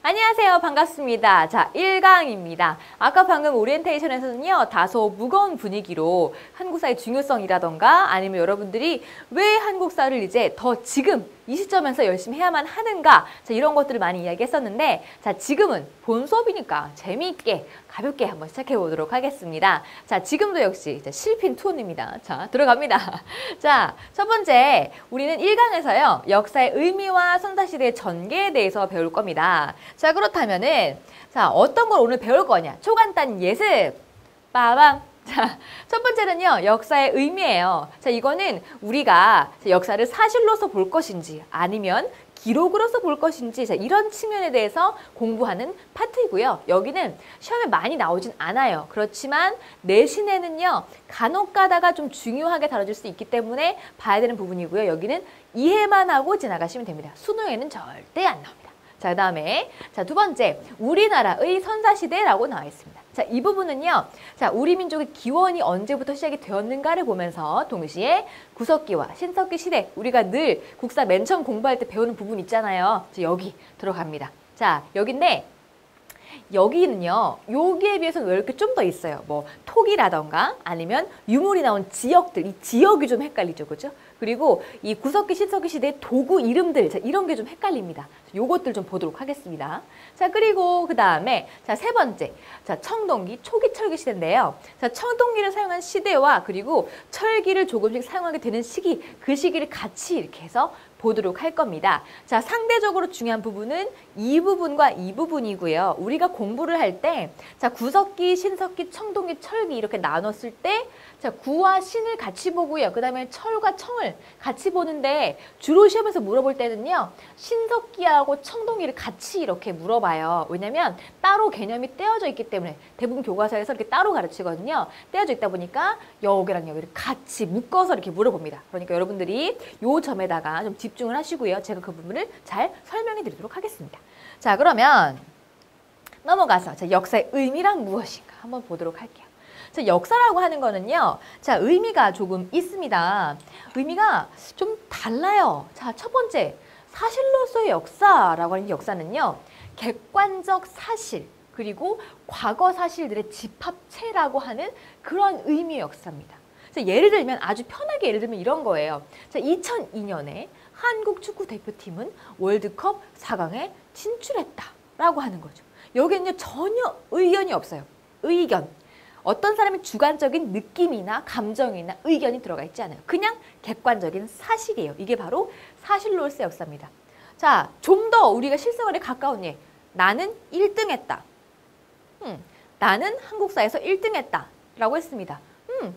안녕하세요. 반갑습니다. 자, 1강입니다. 아까 방금 오리엔테이션에서는요, 다소 무거운 분위기로 한국사의 중요성이라던가 아니면 여러분들이 왜 한국사를 이제 더 지금 이 시점에서 열심히 해야만 하는가, 자, 이런 것들을 많이 이야기했었는데, 자, 지금은 본 수업이니까 재미있게 가볍게 한번 시작해 보도록 하겠습니다. 자, 지금도 역시 실핀 투혼입니다. 자, 들어갑니다. 자, 첫 번째, 우리는 1강에서요, 역사의 의미와 선사시대의 전개에 대해서 배울 겁니다. 자, 그렇다면은, 자, 어떤 걸 오늘 배울 거냐? 초간단 예습! 빠밤! 자, 첫 번째는요, 역사의 의미예요. 자, 이거는 우리가 역사를 사실로서 볼 것인지 아니면 기록으로서 볼 것인지, 자, 이런 측면에 대해서 공부하는 파트이고요. 여기는 시험에 많이 나오진 않아요. 그렇지만 내신에는요, 간혹 가다가 좀 중요하게 다뤄질 수 있기 때문에 봐야 되는 부분이고요. 여기는 이해만 하고 지나가시면 됩니다. 수능에는 절대 안 나옵니다. 자, 그 다음에, 자, 두 번째, 우리나라의 선사시대라고 나와 있습니다. 자, 이 부분은요, 자, 우리 민족의 기원이 언제부터 시작이 되었는가를 보면서 동시에 구석기와 신석기 시대, 우리가 늘 국사 맨 처음 공부할 때 배우는 부분 있잖아요. 자, 여기 들어갑니다. 자, 여기인데, 여기는요, 여기에 비해서는 왜 이렇게 좀 더 있어요? 뭐, 톡이라던가 아니면 유물이 나온 지역들, 이 지역이 좀 헷갈리죠, 그죠? 그리고 이 구석기, 신석기 시대의 도구 이름들, 자, 이런 게 좀 헷갈립니다. 요것들 좀 보도록 하겠습니다. 자, 그리고 그 다음에, 자, 세 번째. 자, 청동기, 초기 철기 시대인데요. 자, 청동기를 사용한 시대와 그리고 철기를 조금씩 사용하게 되는 시기, 그 시기를 같이 이렇게 해서 보도록 할 겁니다. 자, 상대적으로 중요한 부분은 이 부분과 이 부분이고요. 우리가 공부를 할 때, 자, 구석기, 신석기, 청동기, 철기 이렇게 나눴을 때, 자, 구와 신을 같이 보고요. 그 다음에 철과 청을 같이 보는데 주로 시험에서 물어볼 때는요, 신석기하고 청동기를 같이 이렇게 물어봐요. 왜냐면 따로 개념이 떼어져 있기 때문에 대부분 교과서에서 이렇게 따로 가르치거든요. 떼어져 있다 보니까 여기랑 여기를 같이 묶어서 이렇게 물어봅니다. 그러니까 여러분들이 요 점에다가 좀 집중을 하시고요. 제가 그 부분을 잘 설명해 드리도록 하겠습니다. 자, 그러면 넘어가서 자, 역사의 의미란 무엇인가 한번 보도록 할게요. 자, 역사라고 하는 거는요, 자, 의미가 조금 있습니다. 의미가 좀 달라요. 자, 첫 번째, 사실로서의 역사라고 하는 역사는요, 객관적 사실, 그리고 과거 사실들의 집합체라고 하는 그런 의미의 역사입니다. 자, 예를 들면, 아주 편하게 예를 들면 이런 거예요. 자, 2002년에 한국 축구 대표팀은 월드컵 4강에 진출했다라고 하는 거죠. 여기는요, 전혀 의견이 없어요. 의견. 어떤 사람의 주관적인 느낌이나 감정이나 의견이 들어가 있지 않아요. 그냥 객관적인 사실이에요. 이게 바로 사실로서의 역사입니다. 자, 좀 더 우리가 실생활에 가까운 예. 나는 1등 했다. 나는 한국사에서 1등 했다. 라고 했습니다.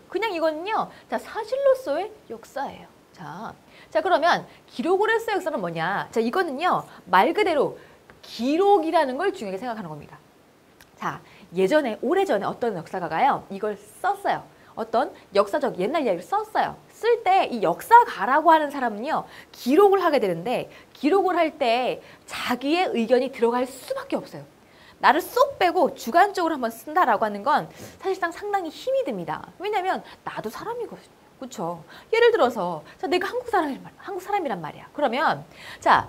그냥 이거는요. 자, 사실로서의 역사예요. 자, 그러면 기록으로서의 역사는 뭐냐? 자, 이거는요. 말 그대로 기록이라는 걸 중요하게 생각하는 겁니다. 자, 예전에, 오래전에 어떤 역사가가요, 이걸 썼어요. 어떤 역사적 옛날 이야기를 썼어요. 쓸 때 이 역사가라고 하는 사람은요, 기록을 하게 되는데, 기록을 할 때 자기의 의견이 들어갈 수밖에 없어요. 나를 쏙 빼고 주관적으로 한번 쓴다라고 하는 건 사실상 상당히 힘이 듭니다. 왜냐면 나도 사람이거든요. 그렇죠? 예를 들어서, 자, 내가 한국 사람이란 말이야. 그러면, 자,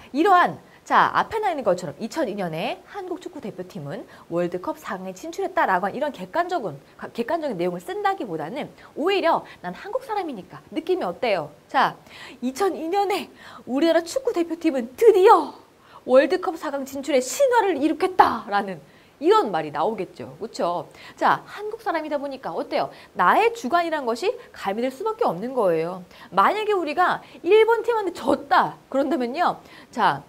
자, 앞에 나 있는 것처럼 2002년에 한국 축구 대표팀은 월드컵 4강에 진출했다라고 하는 이런 객관적인 내용을 쓴다기보다는 오히려 난 한국 사람이니까 느낌이 어때요? 자, 2002년에 우리나라 축구 대표팀은 드디어 월드컵 4강 진출의 신화를 일으켰다라는 이런 말이 나오겠죠. 그렇죠? 자, 한국 사람이다 보니까 어때요? 나의 주관이란 것이 가미될 수밖에 없는 거예요. 만약에 우리가 일본 팀한테 졌다 그런다면요. 자,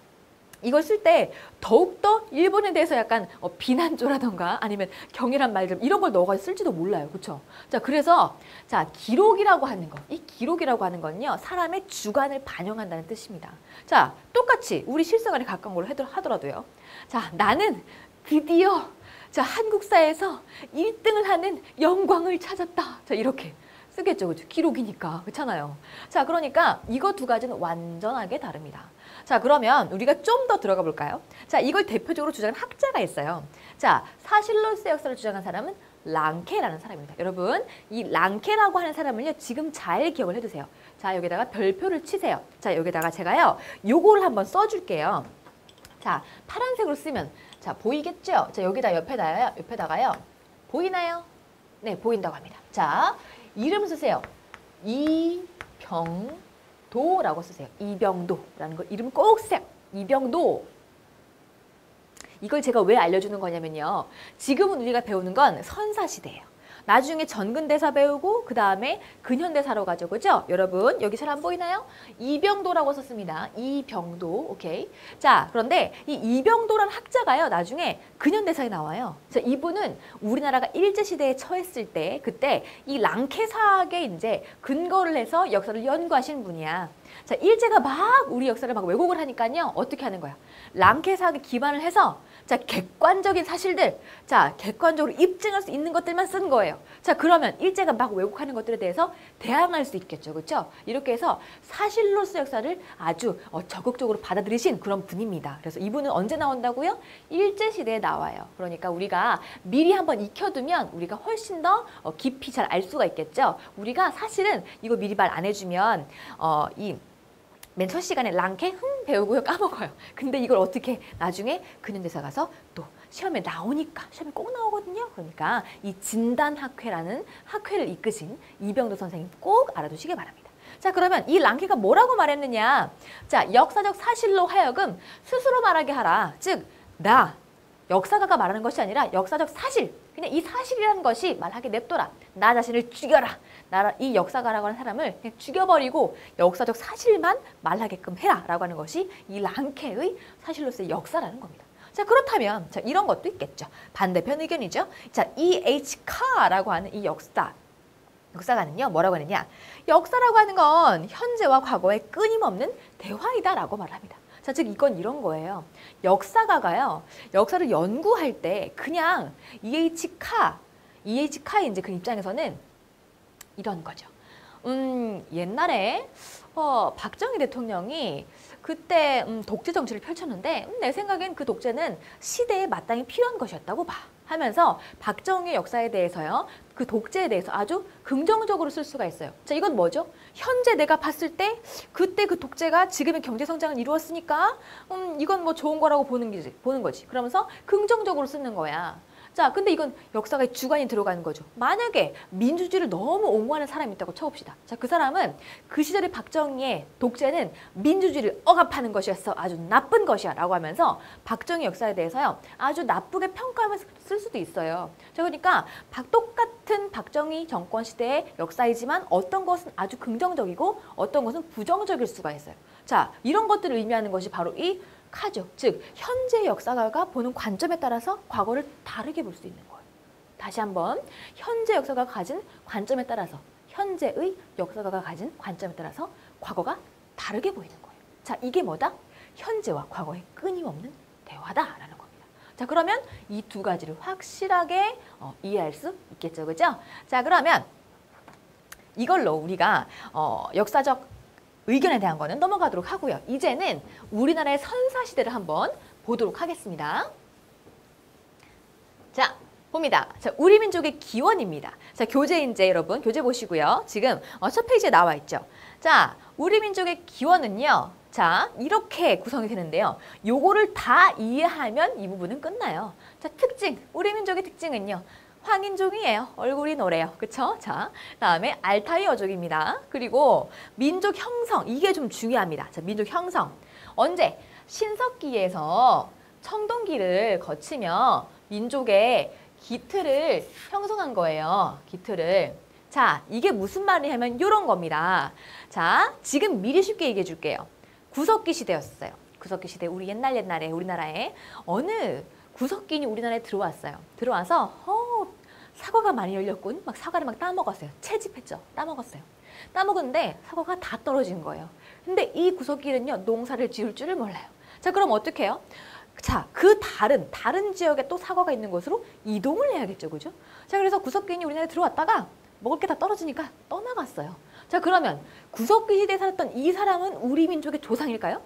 이걸 쓸 때 더욱더 일본에 대해서 약간 비난조라던가 아니면 경이란 말들 이런 걸 넣어서 쓸지도 몰라요. 그렇죠? 자, 그래서 자, 기록이라고 하는 거, 이 기록이라고 하는 건요. 사람의 주관을 반영한다는 뜻입니다. 자, 똑같이 우리 실생활에 가까운 걸로 하더라도요. 자, 나는 드디어 자, 한국사에서 1등을 하는 영광을 찾았다. 자, 이렇게 쓰겠죠. 그렇죠? 기록이니까. 그렇잖아요. 자, 그러니까 이거 두 가지는 완전하게 다릅니다. 자, 그러면 우리가 좀 더 들어가 볼까요? 자, 이걸 대표적으로 주장한 학자가 있어요. 자, 사실로서의 역사를 주장한 사람은 랑케라는 사람입니다. 여러분, 이 랑케라고 하는 사람을요, 지금 잘 기억을 해두세요. 자, 여기다가 별표를 치세요. 자, 여기다가 제가요, 요거를 한번 써줄게요. 자, 파란색으로 쓰면 자, 보이겠죠? 자, 여기다 옆에다가요. 보이나요? 네, 보인다고 합니다. 자, 이름 쓰세요. 이병도라고 쓰세요. 이병도라는 거 이름 꼭 쓰세요. 이병도. 이걸 제가 왜 알려주는 거냐면요. 지금은 우리가 배우는 건 선사시대예요. 나중에 전근대사 배우고 그 다음에 근현대사로 가죠. 그죠? 여러분 여기 잘 안 보이나요? 이병도라고 썼습니다. 이병도. 오케이. 자, 그런데 이 이병도라는 학자가요. 나중에 근현대사에 나와요. 자, 이분은 우리나라가 일제시대에 처했을 때 그때 이 랑케사학에 이제 근거를 해서 역사를 연구하신 분이야. 자, 일제가 막 우리 역사를 막 왜곡을 하니까요. 어떻게 하는 거야? 랑케사학에 기반을 해서 자, 객관적인 사실들, 자, 객관적으로 입증할 수 있는 것들만 쓴 거예요. 자, 그러면 일제가 막 왜곡하는 것들에 대해서 대항할 수 있겠죠. 그렇죠? 이렇게 해서 사실로서 역사를 아주 적극적으로 받아들이신 그런 분입니다. 그래서 이분은 언제 나온다고요? 일제시대에 나와요. 그러니까 우리가 미리 한번 익혀두면 우리가 훨씬 더 깊이 잘 알 수가 있겠죠. 우리가 사실은 이거 미리 말 안 해주면 맨 첫 시간에 랑케 배우고요 까먹어요. 근데 이걸 어떻게 나중에 근현대사 가서 또 시험에 나오니까 시험에 꼭 나오거든요. 그러니까 이 진단학회라는 학회를 이끄신 이병도 선생님 꼭 알아두시기 바랍니다. 자, 그러면 이 랑케가 뭐라고 말했느냐? 자, 역사적 사실로 하여금 스스로 말하게 하라. 즉, 나 역사가가 말하는 것이 아니라 역사적 사실. 그냥 이 사실이라는 것이 말하게 냅둬라. 나 자신을 죽여라. 이 역사가라고 하는 사람을 그냥 죽여버리고 역사적 사실만 말하게끔 해라. 라고 하는 것이 이 랑케의 사실로서의 역사라는 겁니다. 자, 그렇다면 자, 이런 것도 있겠죠. 반대편 의견이죠. 자, E.H. 카라고 하는 이 역사가는요. 뭐라고 하느냐. 역사라고 하는 건 현재와 과거의 끊임없는 대화이다라고 말합니다. 자, 즉 이건 이런 거예요. 역사가가요. 역사를 연구할 때 그냥 E.H. 카의 이제 그 입장에서는 이런 거죠. 옛날에 박정희 대통령이 그때 독재 정치를 펼쳤는데 내 생각엔 그 독재는 시대에 마땅히 필요한 것이었다고 봐. 하면서 박정희 역사에 대해서요. 그 독재에 대해서 아주 긍정적으로 쓸 수가 있어요. 자, 이건 뭐죠? 현재 내가 봤을 때 그때 그 독재가 지금의 경제 성장을 이루었으니까 이건 뭐 좋은 거라고 보는 거지. 그러면서 긍정적으로 쓰는 거야. 자, 근데 이건 역사가의 주관이 들어가는 거죠. 만약에 민주주의를 너무 옹호하는 사람이 있다고 쳐봅시다. 자, 그 사람은 그 시절의 박정희의 독재는 민주주의를 억압하는 것이었어. 아주 나쁜 것이야. 라고 하면서 박정희 역사에 대해서요. 아주 나쁘게 평가하면서 쓸 수도 있어요. 자, 그러니까 똑같은 박정희 정권 시대의 역사이지만 어떤 것은 아주 긍정적이고 어떤 것은 부정적일 수가 있어요. 자, 이런 것들을 의미하는 것이 바로 이 카죠. 즉 현재 역사가가 보는 관점에 따라서 과거를 다르게 볼 수 있는 거예요. 다시 한번 현재 역사가 가진 관점에 따라서 현재의 역사가가 가진 관점에 따라서 과거가 다르게 보이는 거예요. 자, 이게 뭐다? 현재와 과거의 끊임없는 대화다라는 겁니다. 자, 그러면 이 두 가지를 확실하게 이해할 수 있겠죠. 그죠? 자, 그러면 이걸로 우리가 역사적 의견에 대한 거는 넘어가도록 하고요. 이제는 우리나라의 선사시대를 한번 보도록 하겠습니다. 자, 봅니다. 자, 우리 민족의 기원입니다. 자, 교재 이제 여러분 교재 보시고요. 지금 첫 페이지에 나와 있죠. 자, 우리 민족의 기원은요. 자, 이렇게 구성이 되는데요. 요거를 다 이해하면 이 부분은 끝나요. 자, 특징. 우리 민족의 특징은요. 황인종이에요. 얼굴이 노래요. 그쵸? 자, 다음에 알타이 어족입니다. 그리고 민족 형성. 이게 좀 중요합니다. 자, 민족 형성. 언제? 신석기에서 청동기를 거치며 민족의 기틀을 형성한 거예요. 기틀을. 자, 이게 무슨 말이냐면 이런 겁니다. 자, 지금 미리 쉽게 얘기해 줄게요. 구석기 시대였어요. 구석기 시대. 우리 옛날에 우리나라에 어느 구석기인이 우리나라에 들어왔어요. 들어와서 사과가 많이 열렸군. 막 사과를 막 따먹었어요. 채집했죠. 따먹었어요. 따먹었는데 사과가 다 떨어진 거예요. 근데 이 구석기는요. 농사를 지을 줄을 몰라요. 자, 그럼 어떻게 해요? 자, 그 다른 지역에 또 사과가 있는 곳으로 이동을 해야겠죠. 그죠? 자, 그래서 구석기인이 우리나라에 들어왔다가 먹을 게 다 떨어지니까 떠나갔어요. 자, 그러면 구석기 시대에 살았던 이 사람은 우리 민족의 조상일까요?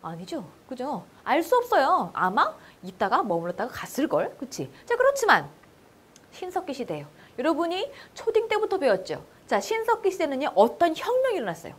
아니죠. 그죠? 알 수 없어요. 아마 있다가 머물렀다가 갔을걸. 그치? 자, 그렇지만 신석기 시대예요. 여러분이 초딩 때부터 배웠죠. 자, 신석기 시대는요. 어떤 혁명이 일어났어요.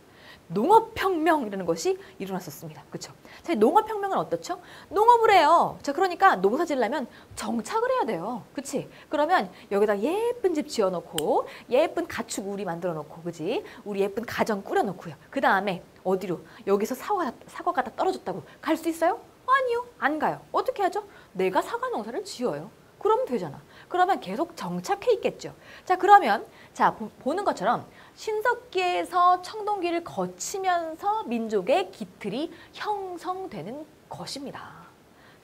농업혁명이라는 것이 일어났었습니다. 그렇죠? 자, 농업혁명은 어떻죠? 농업을 해요. 자, 그러니까 농사 지으려면 정착을 해야 돼요. 그치? 그러면 여기다 예쁜 집 지어놓고 예쁜 가축 우리 만들어놓고 그지? 우리 예쁜 가정 꾸려놓고요. 그 다음에 어디로? 여기서 사과가 다 떨어졌다고 갈 수 있어요? 아니요. 안 가요. 어떻게 하죠? 내가 사과 농사를 지어요. 그러면 되잖아. 그러면 계속 정착해 있겠죠. 자, 그러면 자 보는 것처럼 신석기에서 청동기를 거치면서 민족의 기틀이 형성되는 것입니다.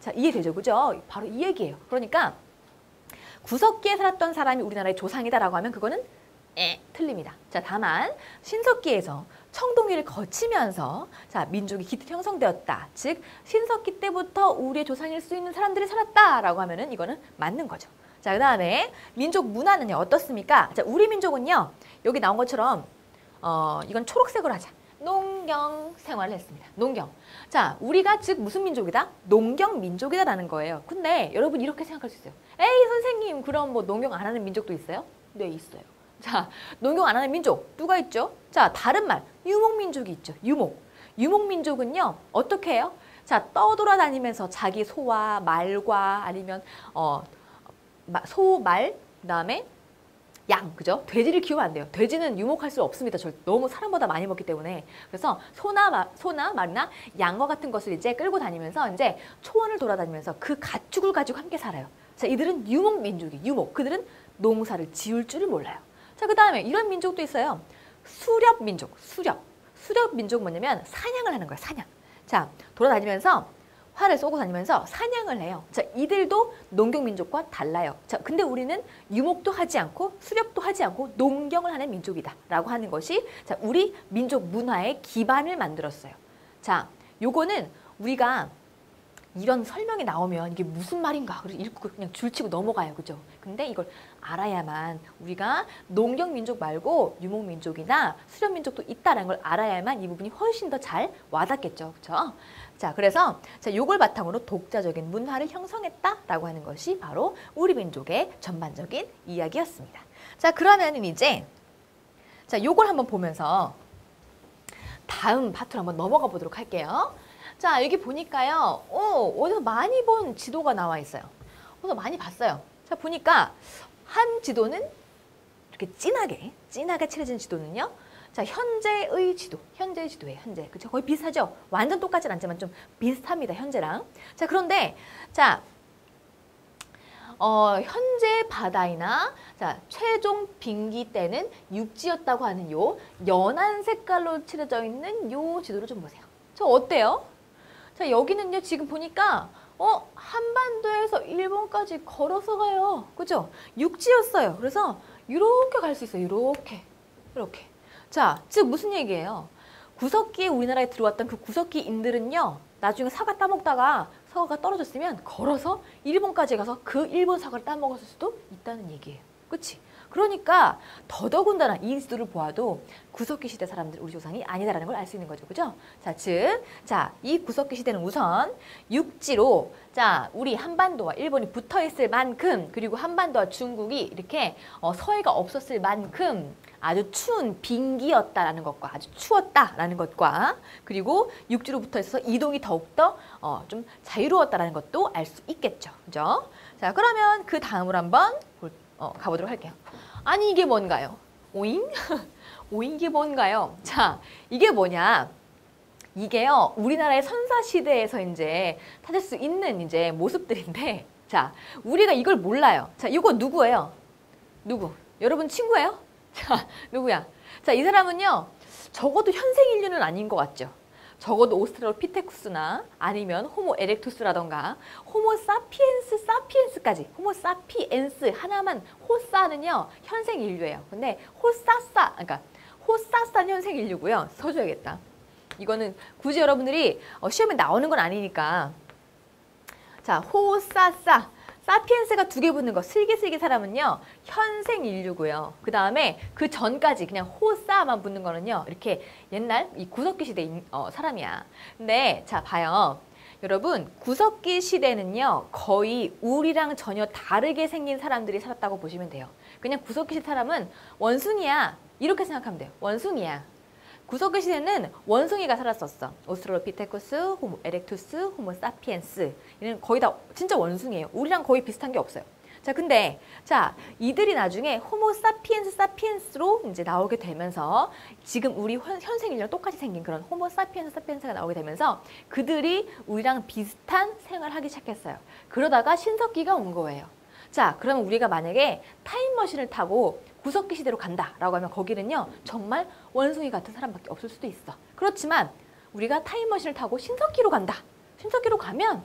자, 이해되죠? 그죠? 바로 이 얘기예요. 그러니까 구석기에 살았던 사람이 우리나라의 조상이다라고 하면 그거는 틀립니다. 자, 다만 신석기에서 청동기를 거치면서 자 민족이 기틀 형성되었다. 즉 신석기 때부터 우리의 조상일 수 있는 사람들이 살았다라고 하면은 이거는 맞는 거죠. 자, 그 다음에 민족 문화는요 어떻습니까? 자, 우리 민족은요 여기 나온 것처럼 이건 초록색으로 하자. 농경 생활을 했습니다. 농경. 자, 우리가 즉 무슨 민족이다? 농경 민족이다라는 거예요. 근데 여러분 이렇게 생각할 수 있어요. 에이 선생님 그럼 뭐 농경 안 하는 민족도 있어요? 네, 있어요. 자, 농경 안 하는 민족 누가 있죠? 자, 다른 말 유목민족이 있죠. 유목민족은요 어떻게 해요? 자, 떠돌아다니면서 자기 소와 말과 아니면 소, 말, 그다음에 양, 그죠? 돼지를 키우면 안 돼요. 돼지는 유목할 수 없습니다. 너무 사람보다 많이 먹기 때문에. 그래서 소나 말이나 양과 같은 것을 이제 끌고 다니면서 이제 초원을 돌아다니면서 그 가축을 가지고 함께 살아요. 자, 이들은 유목민족이 유목. 그들은 농사를 지을 줄을 몰라요. 자, 그 다음에 이런 민족도 있어요. 수렵민족, 수렵민족은 뭐냐면 사냥을 하는 거예요. 사냥. 자, 돌아다니면서 활을 쏘고 다니면서 사냥을 해요. 자, 이들도 농경민족과 달라요. 자, 근데 우리는 유목도 하지 않고 수렵도 하지 않고 농경을 하는 민족이다 라고 하는 것이 자, 우리 민족 문화의 기반을 만들었어요. 자, 요거는 우리가 이런 설명이 나오면 이게 무슨 말인가 그래서 읽고 그냥 줄치고 넘어가요. 그죠? 근데 이걸 알아야만 우리가 농경민족 말고 유목민족이나 수렵민족도 있다는 걸 알아야만 이 부분이 훨씬 더 잘 와닿겠죠. 그렇죠? 자, 그래서 자, 요걸 바탕으로 독자적인 문화를 형성했다라고 하는 것이 바로 우리 민족의 전반적인 이야기였습니다. 자, 그러면은 이제 자, 요걸 한번 보면서 다음 파트로 한번 넘어가 보도록 할게요. 자, 여기 보니까요. 어디서 많이 본 지도가 나와 있어요. 어디서 많이 봤어요. 자, 보니까 한 지도는 이렇게 진하게 칠해진 지도는요. 자, 현재의 지도예요. 현재. 그쵸? 거의 비슷하죠? 완전 똑같진 않지만 좀 비슷합니다. 현재랑. 자, 그런데 자, 현재 바다이나 자, 최종 빙기 때는 육지였다고 하는 요 연한 색깔로 칠해져 있는 요 지도를 좀 보세요. 저 어때요? 자, 여기는요, 지금 보니까, 한반도에서 일본까지 걸어서 가요. 그죠? 육지였어요. 그래서, 이렇게 갈 수 있어요. 이렇게. 자, 즉, 무슨 얘기예요? 구석기에 우리나라에 들어왔던 그 구석기인들은요, 나중에 사과 따먹다가 사과가 떨어졌으면 걸어서 일본까지 가서 그 일본 사과를 따먹었을 수도 있다는 얘기예요. 그치? 그러니까 더더군다나 이 지도를 보아도 구석기 시대 사람들 우리 조상이 아니다라는 걸 알 수 있는 거죠. 그죠? 자, 즉, 자, 이 구석기 시대는 우선 육지로 자, 우리 한반도와 일본이 붙어 있을 만큼 그리고 한반도와 중국이 이렇게 서해가 없었을 만큼 아주 추운 빙기였다라는 것과 아주 추웠다라는 것과 그리고 육지로 붙어 있어서 이동이 더욱더 좀 자유로웠다라는 것도 알 수 있겠죠. 그죠? 자, 그러면 그 다음으로 한번 가보도록 할게요. 아니 이게 뭔가요? 오잉? 오잉 이게 뭔가요? 자, 이게 뭐냐? 이게요, 우리나라의 선사시대에서 이제 찾을 수 있는 이제 모습들인데, 자, 우리가 이걸 몰라요. 자, 이거 누구예요? 누구? 여러분 친구예요? 자, 누구야? 자, 이 사람은요, 적어도 현생 인류는 아닌 것 같죠? 적어도 오스트랄로피테쿠스나 아니면 호모 에렉투스라던가 호모 사피엔스까지 호모 사피엔스 하나만 호사는요 현생 인류예요. 근데 그러니까 호사사는 현생 인류고요. 써줘야겠다. 이거는 굳이 여러분들이 시험에 나오는 건 아니니까. 자, 호사사 사피엔스가 두 개 붙는 거 슬기슬기 사람은요 현생 인류고요. 그 다음에 그 전까지 그냥 호사만 붙는 거는요 이렇게 옛날 이 구석기 시대 사람이야. 근데 자 봐요. 여러분 구석기 시대는요 거의 우리랑 전혀 다르게 생긴 사람들이 살았다고 보시면 돼요. 그냥 구석기 시대 사람은 원숭이야 이렇게 생각하면 돼요. 원숭이야. 구석기 시대는 원숭이가 살았었어. 오스트랄로피테쿠스, 호모 에렉투스, 호모 사피엔스. 이는 거의 다 진짜 원숭이에요. 우리랑 거의 비슷한 게 없어요. 자, 근데 자, 이들이 나중에 호모 사피엔스로 이제 나오게 되면서 지금 우리 현생 인류랑 똑같이 생긴 그런 호모 사피엔스가 나오게 되면서 그들이 우리랑 비슷한 생활을 하기 시작했어요. 그러다가 신석기가 온 거예요. 자, 그러면 우리가 만약에 타임머신을 타고 구석기 시대로 간다라고 하면 거기는요, 정말 원숭이 같은 사람밖에 없을 수도 있어. 그렇지만 우리가 타임머신을 타고 신석기로 간다. 신석기로 가면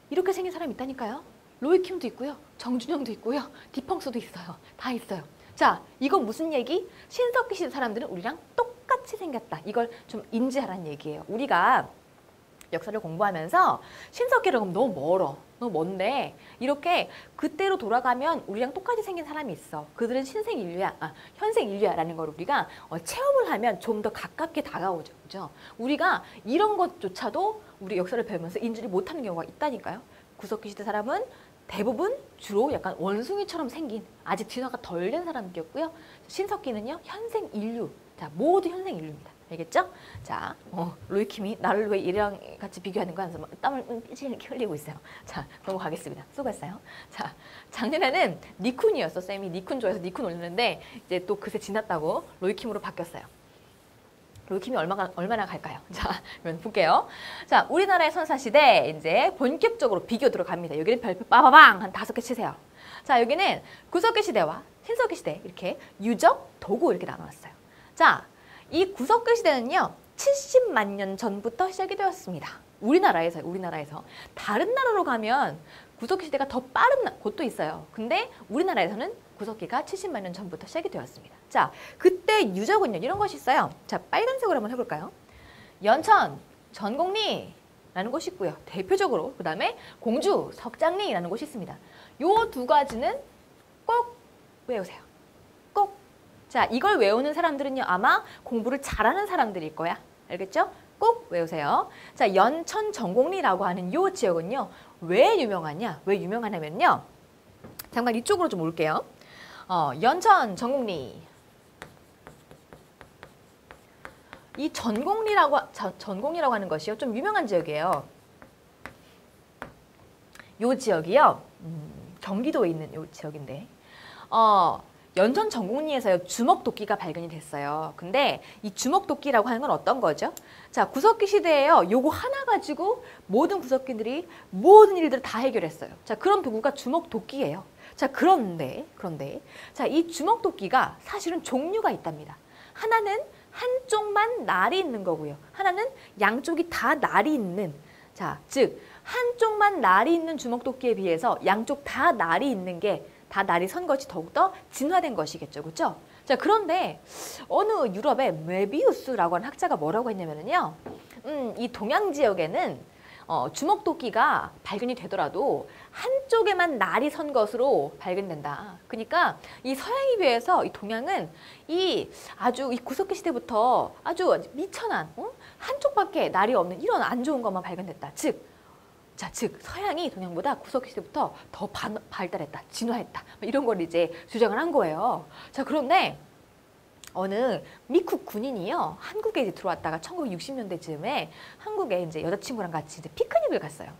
이렇게 생긴 사람이 있다니까요. 로이킴도 있고요. 정준영도 있고요. 디펑스도 있어요. 다 있어요. 자, 이건 무슨 얘기? 신석기 시대 사람들은 우리랑 똑같이 생겼다. 이걸 좀 인지하라는 얘기예요. 우리가 역사를 공부하면서 신석기를 가면 너무 멀어. 너무 먼데 이렇게 그때로 돌아가면 우리랑 똑같이 생긴 사람이 있어. 그들은 신생 인류야, 현생 인류야라는 걸 우리가 체험을 하면 좀 더 가깝게 다가오죠. 그죠? 우리가 이런 것조차도 우리 역사를 배우면서 인지를 못하는 경우가 있다니까요. 구석기 시대 사람은 대부분 주로 약간 원숭이처럼 생긴 아직 진화가 덜 된 사람들이었고요. 신석기는요, 현생 인류. 자, 모두 현생 인류입니다. 알겠죠? 자, 로이킴이 나를 왜 이랑 같이 비교하는 거야? 하면서 땀을 삐질 흘리고 있어요. 자, 넘어가겠습니다. 수고했어요. 자, 작년에는 니쿤이었어. 쌤이 니쿤 좋아해서 니쿤 올렸는데 이제 또 그새 지났다고 로이킴으로 바뀌었어요. 로이킴이 얼마나 갈까요? 자, 그러면 볼게요. 자, 우리나라의 선사시대 이제 본격적으로 비교 들어갑니다. 여기는 별표 빠바방 한 5개 치세요. 자, 여기는 구석기 시대와 신석기 시대 이렇게 유적, 도구 이렇게 나눠놨어요. 자, 이 구석기 시대는요, 70만 년 전부터 시작이 되었습니다. 우리나라에서. 다른 나라로 가면 구석기 시대가 더 빠른 곳도 있어요. 근데 우리나라에서는 구석기가 70만 년 전부터 시작이 되었습니다. 자, 그때 유적은요, 이런 것이 있어요. 자, 빨간색으로 한번 해볼까요? 연천, 전곡리라는 곳이 있고요. 대표적으로 그 다음에 공주, 석장리라는 곳이 있습니다. 요 두 가지는 꼭 외우세요. 꼭. 자, 이걸 외우는 사람들은요, 아마 공부를 잘하는 사람들일 거야. 알겠죠? 꼭 외우세요. 자, 연천 전곡리라고 하는 요 지역은요, 왜 유명하냐? 왜 유명하냐면요. 잠깐 이쪽으로 좀 올게요. 연천 전곡리. 이 전곡리라고 하는 것이요, 좀 유명한 지역이에요. 요 지역이요, 경기도에 있는 요 지역인데, 연천 전곡리에서요, 주먹도끼가 발견이 됐어요. 근데 이 주먹도끼라고 하는 건 어떤 거죠? 자, 구석기 시대에요, 요거 하나 가지고 모든 구석기들이 모든 일들을 다 해결했어요. 자, 그런 도구가 주먹도끼예요. 자, 그런데 자, 이 주먹도끼가 사실은 종류가 있답니다. 하나는 한쪽만 날이 있는 거고요. 하나는 양쪽이 다 날이 있는, 자, 즉 한쪽만 날이 있는 주먹도끼에 비해서 양쪽 다 날이 있는 게, 다 날이 선 것이 더욱더 진화된 것이겠죠. 그렇죠? 자, 그런데 어느 유럽의 메비우스라고 하는 학자가 뭐라고 했냐면요, 이 동양 지역에는 주먹도끼가 발견이 되더라도 한쪽에만 날이 선 것으로 발견된다. 그러니까 이 서양에 비해서 이 동양은 이 구석기 시대부터 아주 미천한, 한쪽밖에 날이 없는 이런 안 좋은 것만 발견됐다. 즉 서양이 동양보다 구석기 시대부터 더 발달했다, 진화했다, 이런 걸 이제 주장을 한 거예요. 자, 그런데 어느 미국 군인이요, 한국에 이제 들어왔다가 1960년대쯤에 한국에 이제 여자친구랑 같이 이제 피크닉을 갔어요.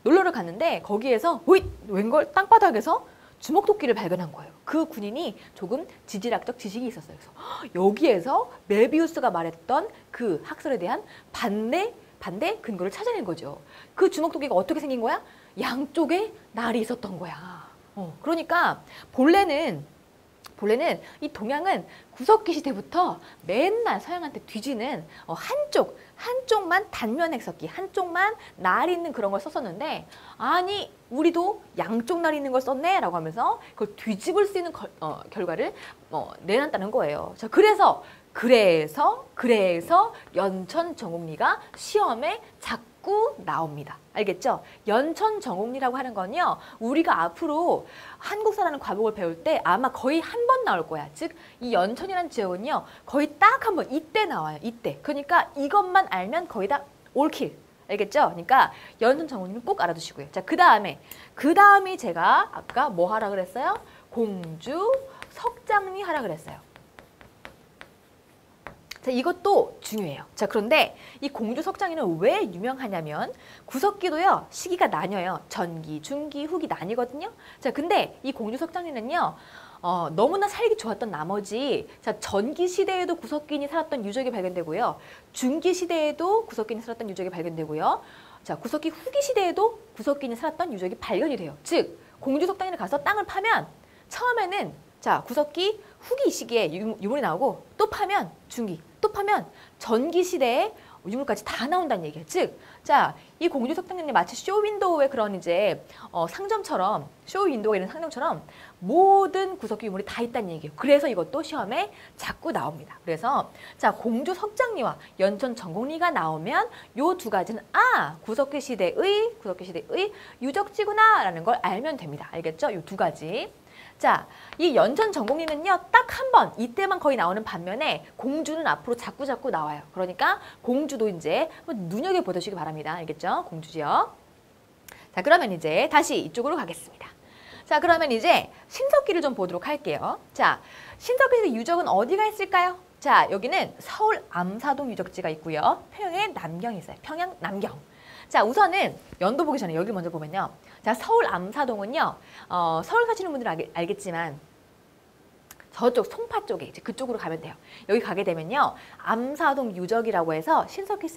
놀러를 갔는데 거기에서 웬걸 땅바닥에서 주먹도끼를 발견한 거예요. 그 군인이 조금 지질학적 지식이 있었어요. 그래서 여기에서 메비우스가 말했던 그 학설에 대한 반대 근거를 찾아낸 거죠. 그 주먹도끼가 어떻게 생긴 거야? 양쪽에 날이 있었던 거야. 그러니까 본래는 이 동양은 구석기 시대부터 맨날 서양한테 뒤지는 한쪽만 단면액석기, 한쪽만 날 있는 그런 걸 썼었는데, 아니 우리도 양쪽 날 있는 걸 썼네 라고 하면서 그걸 뒤집을 수 있는 결과를 내놨다는 거예요. 자, 그래서 연천 전곡리가 시험에 자꾸 나옵니다. 알겠죠? 연천 전곡리라고 하는 건요, 우리가 앞으로 한국사라는 과목을 배울 때 아마 거의 한 번 나올 거야. 즉, 이 연천이라는 지역은요, 거의 딱 한 번, 이때 나와요. 이때. 그러니까 이것만 알면 거의 다 올킬. 알겠죠? 그러니까 연천 전곡리는 꼭 알아두시고요. 자, 그 다음이 제가 아까 뭐 하라 그랬어요? 공주, 석장리 하라 그랬어요. 자, 이것도 중요해요. 자, 그런데 이 공주 석장이는 왜 유명하냐면 구석기도요, 시기가 나뉘어요. 전기, 중기, 후기 나뉘거든요. 자, 근데 이 공주 석장이는요, 너무나 살기 좋았던 나머지, 자, 전기 시대에도 구석기인이 살았던 유적이 발견되고요. 중기 시대에도 구석기인이 살았던 유적이 발견되고요. 자, 구석기 후기 시대에도 구석기인이 살았던 유적이 발견이 돼요. 즉, 공주 석장에 가서 땅을 파면 처음에는 자, 구석기 후기 시기에 유물이 나오고 또 파면 중기, 또 파면 전기 시대에 유물까지 다 나온다는 얘기예요. 즉, 자, 이 공주 석장이 마치 쇼윈도우의 그런 이제 상점처럼, 쇼윈도우에 있는 상점처럼 모든 구석기 유물이 다 있다는 얘기예요. 그래서 이것도 시험에 자꾸 나옵니다. 그래서 자, 공주 석장리와 연천 전곡리가 나오면 요 두 가지는 구석기 시대의 유적지구나라는 걸 알면 됩니다. 알겠죠? 요 두 가지. 자, 이 연천 전곡리는요, 딱 한 번, 이때만 거의 나오는 반면에 공주는 앞으로 자꾸 나와요. 그러니까 공주도 이제 눈여겨보시기 바랍니다. 알겠죠? 공주지요. 자, 그러면 이제 다시 이쪽으로 가겠습니다. 자, 그러면 이제 신석기를 좀 보도록 할게요. 자, 신석기의 유적은 어디가 있을까요? 자, 여기는 서울 암사동 유적지가 있고요. 평양의 남경이 있어요. 평양 남경. 자, 우선은 연도 보기 전에 여기 먼저 보면요. 자, 서울 암사동은요, 서울 사시는 분들은 알겠지만 저쪽 송파 쪽에 이제 그쪽으로 가면 돼요. 여기 가게 되면요, 암사동 유적이라고 해서 신석기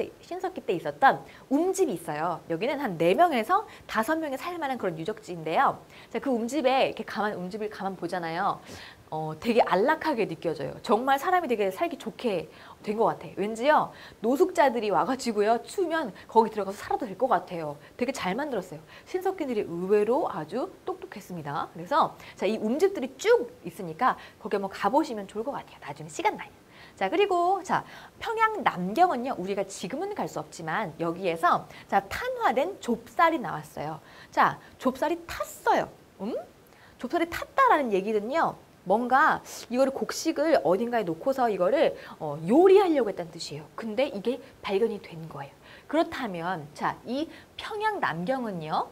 때 있었던 움집이 있어요. 여기는 한 4명에서 5명이 살 만한 그런 유적지인데요. 자, 그 움집에 이렇게 움집을 가만 보잖아요. 되게 안락하게 느껴져요. 정말 사람이 되게 살기 좋게 된 것 같아요. 왠지요, 노숙자들이 와가지고요, 추우면 거기 들어가서 살아도 될 것 같아요. 되게 잘 만들었어요. 신석기들이 의외로 아주 똑똑했습니다. 그래서 자, 이 움집들이 쭉 있으니까 거기 한번 가보시면 좋을 것 같아요. 나중에 시간 나요. 자, 그리고 자, 평양 남경은요, 우리가 지금은 갈 수 없지만 여기에서 자, 탄화된 좁쌀이 나왔어요. 자, 좁쌀이 탔어요. 좁쌀이 탔다라는 얘기는요, 뭔가 이거를 곡식을 어딘가에 놓고서 이거를 요리하려고 했다는 뜻이에요. 근데 이게 발견이 된 거예요. 그렇다면 자, 이 평양 남경은요,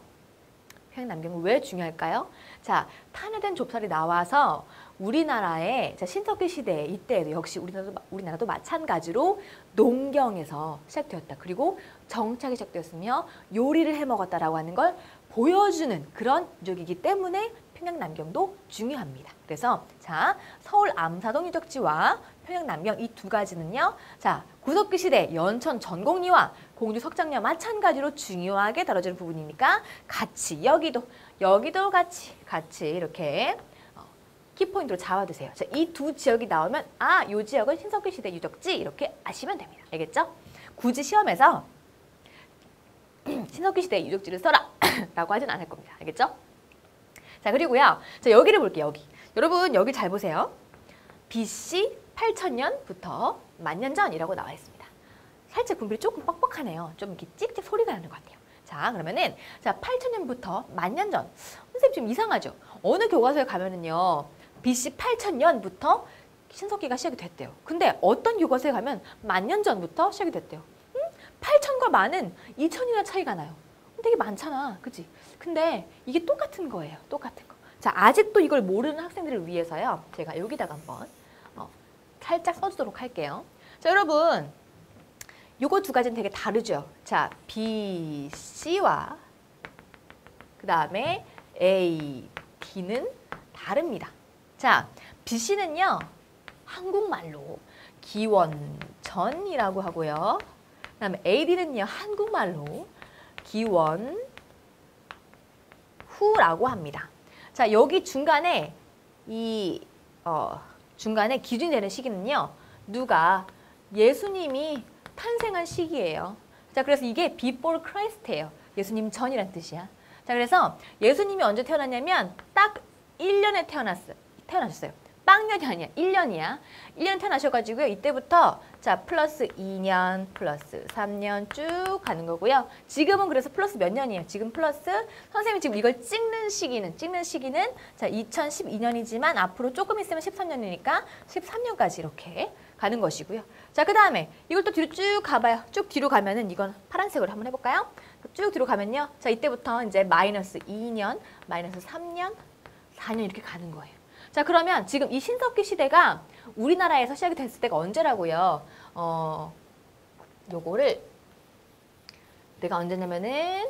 평양 남경은 왜 중요할까요? 자, 탄화된 좁쌀이 나와서 우리나라의 자, 신석기 시대 이때에도 역시 우리나라도 마찬가지로 농경에서 시작되었다. 그리고 정착이 시작되었으며 요리를 해 먹었다라고 하는 걸 보여주는 그런 유적이기 때문에 평양 남경도 중요합니다. 그래서 자, 서울 암사동 유적지와 평양 남경 이 두 가지는요, 자, 구석기 시대 연천 전곡리와 공주 석장리와 마찬가지로 중요하게 다뤄지는 부분이니까 같이 여기도 같이 이렇게 키포인트로 잡아두세요. 자, 이 두 지역이 나오면 이 지역은 신석기 시대 유적지 이렇게 아시면 됩니다. 알겠죠? 굳이 시험에서 신석기 시대 유적지를 써라 라고 하진 않을 겁니다. 알겠죠? 자, 그리고요, 자, 여기를 볼게요. 여기. 여러분, 여기 잘 보세요. BC 8000년부터 만년 전이라고 나와 있습니다. 살짝 분필이 조금 뻑뻑하네요. 좀 이렇게 찍찍 소리가 나는 것 같아요. 자, 그러면은 자, 8000년부터 만년 전. 선생님 좀 이상하죠? 어느 교과서에 가면은요, BC 8000년부터 신석기가 시작이 됐대요. 근데 어떤 교과서에 가면 만년 전부터 시작이 됐대요. 8000과 만은 2000이나 차이가 나요. 되게 많잖아. 그치? 근데 이게 똑같은 거예요. 똑같은 거. 자, 아직도 이걸 모르는 학생들을 위해서요, 제가 여기다가 한번 살짝 써주도록 할게요. 자, 여러분, 요거 두 가지는 되게 다르죠. 자, BC와 그 다음에 AD는 다릅니다. 자, BC는요, 한국말로 기원전이라고 하고요. 그 다음에 AD는요, 한국말로 기원 후라고 합니다. 자, 여기 중간에 중간에 기준이 되는 시기는요, 누가 예수님이 탄생한 시기예요. 자, 그래서 이게 before Christ예요. 예수님 전이란 뜻이야. 자, 그래서 예수님이 언제 태어났냐면 딱 1년에 태어나셨어요. 빵년이 아니야. 1년이야. 1년 태어나셔가지고요. 이때부터 자, 플러스 2년, 플러스 3년 쭉 가는 거고요. 지금은 그래서 플러스 몇 년이에요? 지금 플러스, 선생님이 지금 이걸 찍는 시기는 자, 2012년이지만 앞으로 조금 있으면 13년이니까 13년까지 이렇게 가는 것이고요. 자, 그 다음에 이걸 또 뒤로 쭉 가봐요. 쭉 뒤로 가면은 이건 파란색으로 한번 해볼까요? 쭉 뒤로 가면요. 자, 이때부터 이제 마이너스 2년, 마이너스 3년, 4년 이렇게 가는 거예요. 자, 그러면 지금 이 신석기 시대가 우리나라에서 시작이 됐을 때가 언제라고요? 요거를 내가 언제냐면은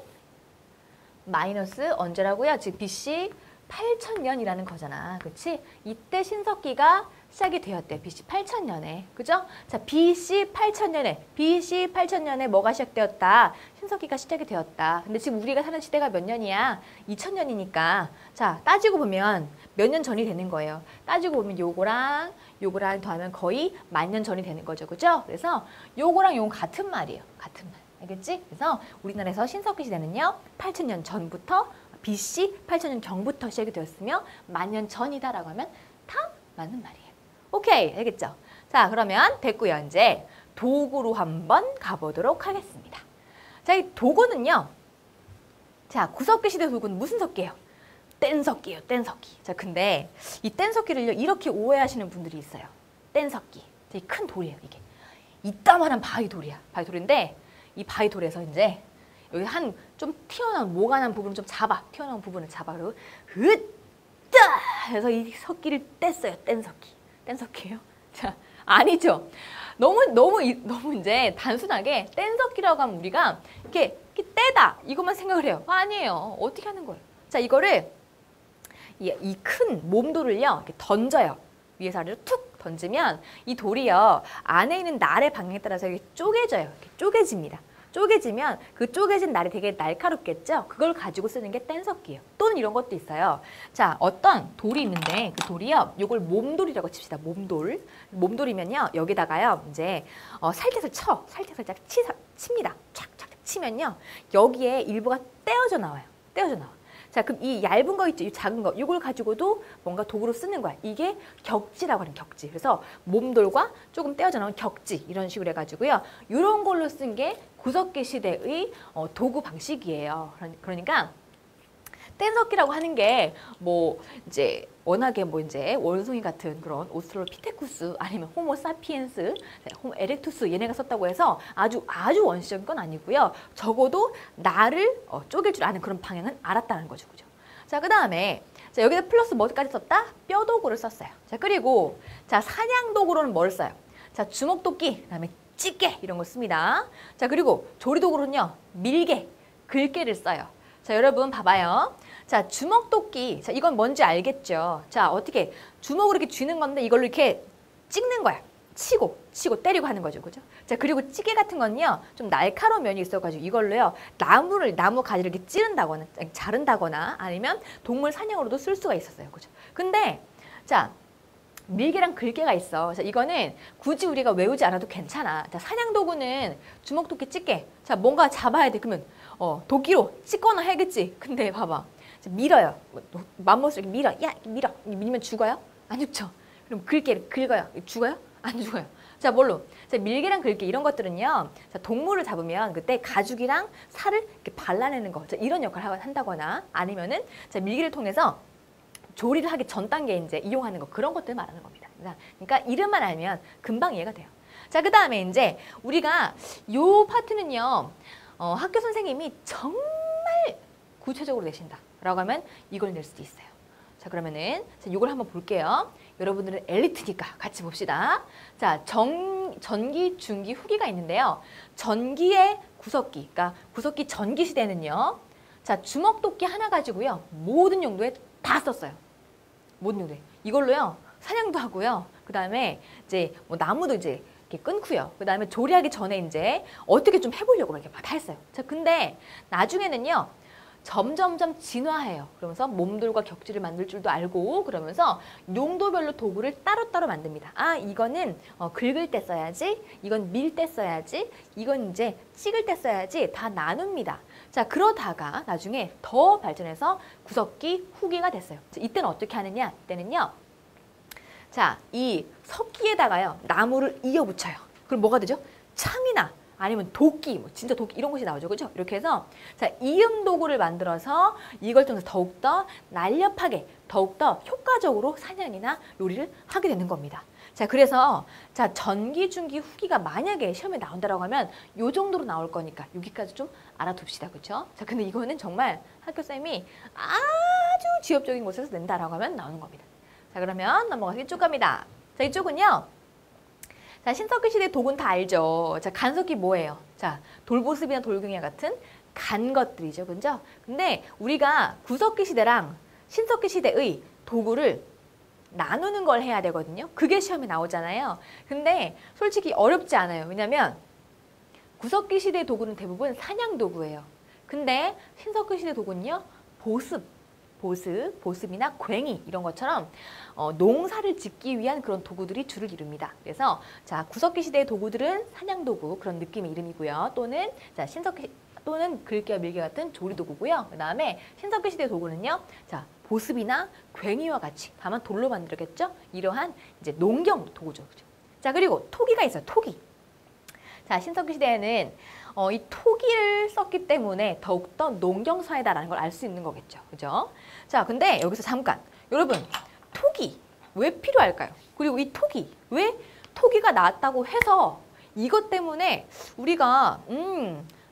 마이너스 언제라고요? 지금 BC 8000년이라는 거잖아. 그치? 이때 신석기가 시작이 되었대. BC 8000년에. 그죠? 자, BC 8000년에 뭐가 시작되었다? 신석기가 시작이 되었다. 근데 지금 우리가 사는 시대가 몇 년이야? 2000년이니까. 자, 따지고 보면 몇 년 전이 되는 거예요. 따지고 보면 요거랑 더하면 거의 10,000년 전이 되는 거죠. 그죠? 그래서 요거랑 요거 같은 말이에요. 같은 말. 알겠지? 그래서 우리나라에서 신석기 시대는요. 8000년 전부터 BC 8000년 경부터 시작이 되었으며 10,000년 전이다라고 하면 다 맞는 말이에요. 오케이, 알겠죠? 자, 그러면 됐고요. 이제 도구로 한번 가보도록 하겠습니다. 자, 이 도구는요. 자, 구석기 시대 도구는 무슨 석기예요? 뗀석기예요, 뗀석기. 자, 근데 이 뗀석기를요, 이렇게 오해하시는 분들이 있어요. 뗀석기. 되게 큰 돌이에요, 이게. 이따만한 바위돌이야. 바위돌인데 이 바위돌에서 이제 여기 한 좀 튀어나온 모가 난 부분을 좀 잡아. 튀어나온 부분을 잡아. 그리고 으따 해서 이 석기를 뗐어요. 뗀석기. 뗀석기예요? 자, 아니죠. 너무 이제 단순하게 뗀석기라고 하면 우리가 이렇게 떼다 이것만 생각을 해요. 아니에요. 어떻게 하는 거예요? 자, 이거를 이 큰 몸돌을요 이렇게 던져요. 위에서 아래로 툭 던지면 이 돌이요 안에 있는 날의 방향에 따라서 이렇게 쪼개져요. 이렇게 쪼개집니다. 쪼개지면 그 쪼개진 날이 되게 날카롭겠죠? 그걸 가지고 쓰는 게 뗀석기예요. 또는 이런 것도 있어요. 자, 어떤 돌이 있는데 그 돌이요. 요걸 몸돌이라고 칩시다. 몸돌. 몸돌이면요. 여기다가요. 이제 살짝을 쳐. 살짝 칩니다. 촥촥 치면요. 여기에 일부가 떼어져 나와요. 떼어져 나와. 자, 그럼 이 얇은 거 있죠? 이 작은 거. 이걸 가지고도 뭔가 도구로 쓰는 거야. 이게 격지라고 하는 격지. 그래서 몸돌과 조금 떼어져 나온 격지. 이런 식으로 해가지고요. 이런 걸로 쓴 게 구석기 시대의 도구 방식이에요. 그러니까 뗀석기라고 하는 게 뭐 이제 워낙에 뭐 이제 원숭이 같은 그런 오스트랄로피테쿠스 아니면 호모 사피엔스, 호모 에렉투스 얘네가 썼다고 해서 아주 원시적인 건 아니고요. 적어도 나를 쪼갤 줄 아는 그런 방향은 알았다는 거죠. 그죠? 자, 그다음에 자, 여기다 플러스 뭐까지 썼다? 뼈도구를 썼어요. 자, 그리고 자, 사냥도구로는 뭘 써요? 자, 주먹도끼, 그다음에 찌개 이런 거 씁니다. 자, 그리고 조리도구로는요. 밀개, 글개를 써요. 자, 여러분 봐봐요. 자, 주먹도끼. 자, 이건 뭔지 알겠죠? 자, 어떻게 주먹으로 이렇게 쥐는 건데 이걸로 이렇게 찍는 거야. 치고 때리고 하는 거죠. 그죠? 자, 그리고 찌개 같은 건요. 좀 날카로운 면이 있어가지고 이걸로요. 나무 가지를 이렇게 찌른다거나 자른다거나 아니면 동물 사냥으로도 쓸 수가 있었어요. 그죠? 근데 자, 밀개랑 글개가 있어. 자, 이거는 굳이 우리가 외우지 않아도 괜찮아. 자, 사냥도구는 주먹도끼, 찌개. 자, 뭔가 잡아야 돼. 그러면 도끼로 찍거나 해야겠지. 근데 봐봐. 밀어요. 맘먹으로 밀어. 야, 밀어. 밀면 죽어요? 안 죽죠. 그럼 글개를 긁어요. 죽어요? 안 죽어요. 자, 뭘로? 자, 밀개랑 글개 이런 것들은요. 자, 동물을 잡으면 그때 가죽이랑 살을 이렇게 발라내는 거. 자, 이런 역할을 한다거나 아니면은 자, 밀개를 통해서 조리를 하기 전 단계에 이제 이용하는 거 그런 것들 말하는 겁니다. 그러니까 이름만 알면 금방 이해가 돼요. 자, 그다음에 이제 우리가 요 파트는요. 학교 선생님이 정말 구체적으로 내신다라고 하면 이걸 낼 수도 있어요. 자, 그러면은 이걸 한번 볼게요. 여러분들은 엘리트니까 같이 봅시다. 자, 전기, 중기, 후기가 있는데요. 전기의 구석기, 그러니까 구석기 전기 시대는요. 자, 주먹도끼 하나 가지고요. 모든 용도에 다 썼어요. 모든 용도에. 이걸로요. 사냥도 하고요. 그다음에 이제 뭐 나무도 이제 이렇게 끊고요. 그다음에 조리하기 전에 이제 어떻게 좀 해보려고 이렇게 막 다 했어요. 자, 근데 나중에는요. 점점점 진화해요. 그러면서 몸돌과 격지를 만들 줄도 알고 그러면서 용도별로 도구를 따로따로 만듭니다. 아, 이거는 긁을 때 써야지. 이건 밀 때 써야지. 이건 이제 찍을 때 써야지. 다 나눕니다. 자, 그러다가 나중에 더 발전해서 구석기, 후기가 됐어요. 자, 이때는 어떻게 하느냐? 이때는요. 자, 이 석기에다가요. 나무를 이어붙여요. 그럼 뭐가 되죠? 창이나 아니면 도끼, 뭐 진짜 도끼 이런 것이 나오죠. 그죠? 이렇게 해서 자, 이음 도구를 만들어서 이걸 통해서 더욱더 날렵하게, 더욱더 효과적으로 사냥이나 요리를 하게 되는 겁니다. 자, 그래서 자, 전기, 중기, 후기가 만약에 시험에 나온다라고 하면 요 정도로 나올 거니까 여기까지 좀 알아둡시다. 그렇죠? 자, 근데 이거는 정말 학교쌤이 아주 지엽적인 곳에서 낸다라고 하면 나오는 겁니다. 자, 그러면 넘어가서 이쪽 갑니다. 자, 이쪽은요. 자, 신석기 시대 도구는 다 알죠. 자, 간석기 뭐예요? 자, 돌보습이나 돌궁이와 같은 간 것들이죠. 그죠? 근데 우리가 구석기 시대랑 신석기 시대의 도구를 나누는 걸 해야 되거든요. 그게 시험에 나오잖아요. 근데 솔직히 어렵지 않아요. 왜냐면 구석기 시대 도구는 대부분 사냥 도구예요. 근데 신석기 시대 도구는요. 보습이나 괭이 이런 것처럼 농사를 짓기 위한 그런 도구들이 주를 이룹니다. 그래서 자, 구석기 시대의 도구들은 사냥 도구 그런 느낌의 이름이고요. 또는 자, 또는 글개와 밀개 같은 조리 도구고요. 그다음에 신석기 시대 도구는요. 자, 보습이나 괭이와 같이 다만 돌로 만들었겠죠? 이러한 이제 농경 도구죠. 그죠? 자, 그리고 토기가 있어요. 토기. 자, 신석기 시대에는 이 토기를 썼기 때문에 더욱더 농경사회다라는 걸 알 수 있는 거겠죠. 그죠? 자, 근데 여기서 잠깐 여러분 토기 왜 필요할까요? 그리고 이 토기 왜 토기가 나왔다고 해서 이것 때문에 우리가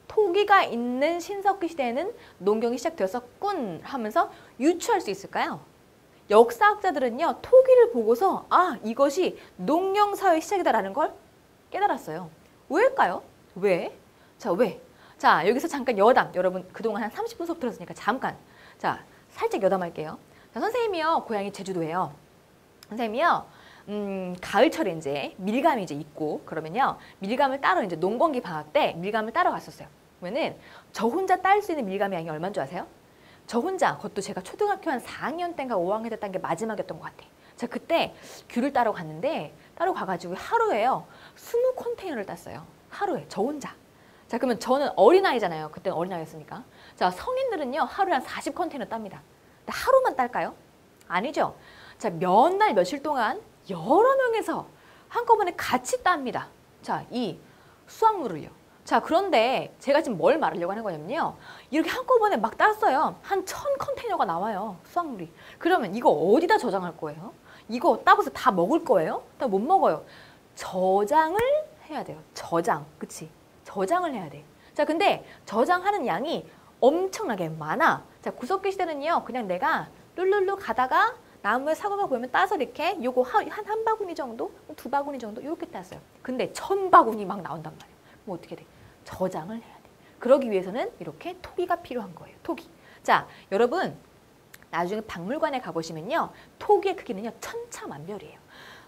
토기가 있는 신석기 시대에는 농경이 시작되었었군 하면서 유추할 수 있을까요? 역사학자들은요. 토기를 보고서 아, 이것이 농경사회의 시작이다라는 걸 깨달았어요. 왜일까요? 왜? 자, 왜? 자, 여기서 잠깐 여담. 여러분 그동안 한 30분 수업 들었으니까 잠깐. 자, 살짝 여담할게요. 자, 선생님이요. 고향이 제주도예요. 선생님이요. 가을철에 이제 밀감이 이제 있고 그러면요. 밀감을 따러 이제 농번기 방학 때 밀감을 따러 갔었어요. 그러면은 저 혼자 딸 수 있는 밀감의 양이 얼마인 줄 아세요? 저 혼자 그것도 제가 초등학교 한 4학년 때인가 5학년 때였던 게 마지막이었던 것 같아. 제가 그때 귤을 따러 갔는데 따러 가가지고 하루에요. 20컨테이너를 땄어요. 하루에 저 혼자. 자, 그러면 저는 어린아이잖아요. 그때는 어린아이였으니까. 자, 성인들은요. 하루에 한 40컨테이너 땁니다. 근데 하루만 딸까요? 아니죠. 자, 몇 날 며칠 동안 여러 명에서 한꺼번에 같이 땁니다. 자, 이 수확물을요. 자, 그런데 제가 지금 뭘 말하려고 하는 거냐면요. 이렇게 한꺼번에 막 땄어요. 한 1000컨테이너가 나와요. 수확물이. 그러면 이거 어디다 저장할 거예요? 이거 따고서 다 먹을 거예요? 다 못 먹어요. 저장을 해야 돼요. 저장. 그치? 저장을 해야 돼. 자, 근데 저장하는 양이 엄청나게 많아. 자, 구석기 시대는요. 그냥 내가 룰루루 가다가 나무에 사과가 보이면 따서 이렇게 요거 한 바구니 정도, 2바구니 정도 이렇게 땄어요. 근데 1000바구니 막 나온단 말이에요. 그럼 어떻게 돼? 저장을 해야 돼. 그러기 위해서는 이렇게 토기가 필요한 거예요. 토기. 자, 여러분 나중에 박물관에 가보시면요. 토기의 크기는요. 천차만별이에요.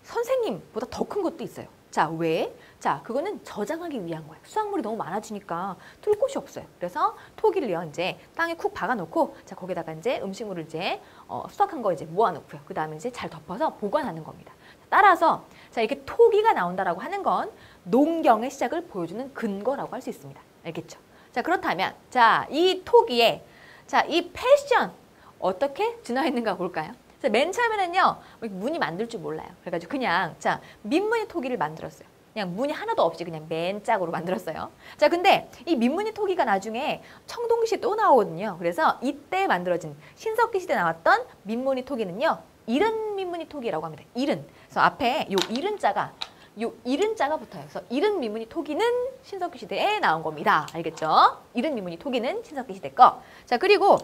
선생님보다 더 큰 것도 있어요. 자, 왜? 자, 그거는 저장하기 위한 거예요. 수확물이 너무 많아지니까 둘 곳이 없어요. 그래서 토기를요, 이제 땅에 쿡 박아놓고, 자, 거기다가 이제 음식물을 이제 수확한 거 이제 모아놓고요. 그 다음에 이제 잘 덮어서 보관하는 겁니다. 따라서 자, 이렇게 토기가 나온다라고 하는 건 농경의 시작을 보여주는 근거라고 할 수 있습니다. 알겠죠? 자, 그렇다면 자, 이 토기에 자, 이 패션 어떻게 진화했는가 볼까요? 자, 맨 처음에는요, 무늬 만들 줄 몰라요. 그래가지고 그냥 자, 민무늬 토기를 만들었어요. 그냥 무늬 하나도 없이 그냥 맨 짝으로 만들었어요. 자, 근데 이 민무늬 토기가 나중에 청동기 시대 또 나오거든요. 그래서 이때 만들어진 신석기 시대 나왔던 민무늬 토기는요, 이른 민무늬 토기라고 합니다. 이른. 그래서 앞에 요 이른 자가 붙어요. 그래서 이른 민무늬 토기는 신석기 시대에 나온 겁니다. 알겠죠? 이른 민무늬 토기는 신석기 시대 거. 자, 그리고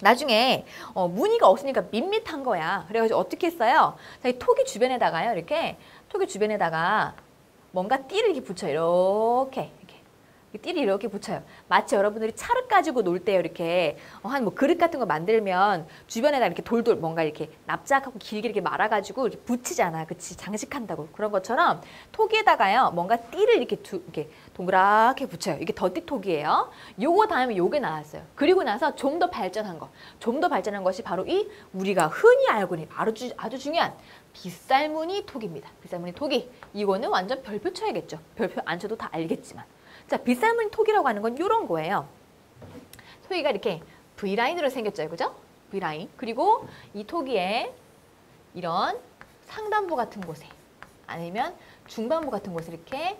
나중에 무늬가 없으니까 밋밋한 거야. 그래가지고 어떻게 했어요? 자, 이 토기 주변에다가요. 이렇게 토기 주변에다가 뭔가 띠를 이렇게 붙여요. 이렇게 띠를 이렇게 붙여요. 마치 여러분들이 찰흙 가지고 놀 때 이렇게 한 뭐 그릇 같은 거 만들면 주변에다 이렇게 돌돌 뭔가 이렇게 납작하고 길게 이렇게 말아가지고 이렇게 붙이잖아. 그치? 장식한다고. 그런 것처럼 토기에다가요. 뭔가 띠를 이렇게 동그랗게 붙여요. 이게 더티 토기예요. 요거 다음에 요게 나왔어요. 그리고 나서 좀 더 발전한 거. 좀 더 발전한 것이 바로 이 우리가 흔히 알고 있는 아주 중요한 빗살무늬 토기입니다. 빗살무늬 토기. 이거는 완전 별표 쳐야겠죠. 별표 안 쳐도 다 알겠지만. 자, 빗살무늬 토기라고 하는 건 이런 거예요. 토기가 이렇게 V라인으로 생겼죠. 그죠? V라인. 그리고 이 토기에 이런 상단부 같은 곳에 아니면 중반부 같은 곳에 이렇게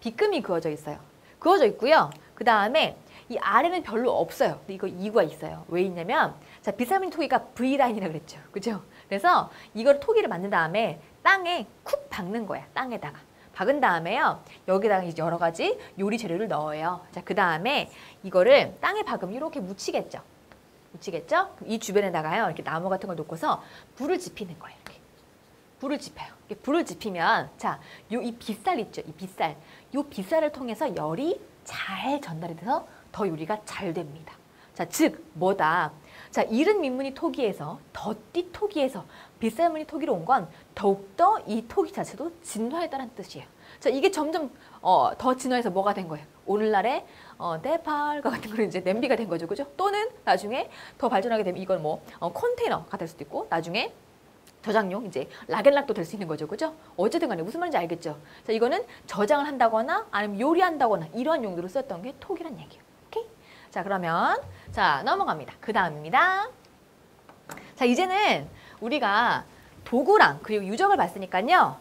빗금이 그어져 있어요. 그어져 있고요. 그 다음에 이 아래는 별로 없어요. 근데 이거 이유가 있어요. 왜 있냐면 자, 빗살무늬 토기가 V라인이라고 그랬죠. 그죠? 그래서 이걸 토기를 만든 다음에 땅에 쿡 박는 거야. 땅에다가. 박은 다음에요. 여기다가 이제 여러 가지 요리 재료를 넣어요. 자, 그 다음에 이거를 땅에 박으면 이렇게 묻히겠죠. 붙이겠죠? 이 주변에다가요, 이렇게 나무 같은 걸 놓고서 불을 지피는 거예요. 이렇게. 불을 지펴요. 이렇게 불을 지피면, 자, 이 빗살 있죠? 이 빗살. 이 빗살을 통해서 열이 잘 전달이 돼서 더 요리가 잘 됩니다. 자, 즉, 뭐다? 자, 이른 민문이 토기에서, 덧띠 토기에서 빗살문이 토기로 온 건 더욱더 이 토기 자체도 진화했다는 뜻이에요. 자, 이게 점점 더 진화해서 뭐가 된 거예요? 오늘날의 네팔과 같은 거는 이제 냄비가 된 거죠, 그죠? 또는 나중에 더 발전하게 되면 이건 뭐 컨테이너가 될 수도 있고, 나중에 저장용 이제 락앤락도 될 수 있는 거죠, 그죠? 어쨌든 간에 무슨 말인지 알겠죠? 자, 이거는 저장을 한다거나 아니면 요리한다거나 이러한 용도로 썼던 게 톡이란 얘기예요. 오케이? 자, 그러면 자, 넘어갑니다. 그 다음입니다. 자, 이제는 우리가 도구랑 그리고 유적을 봤으니까요.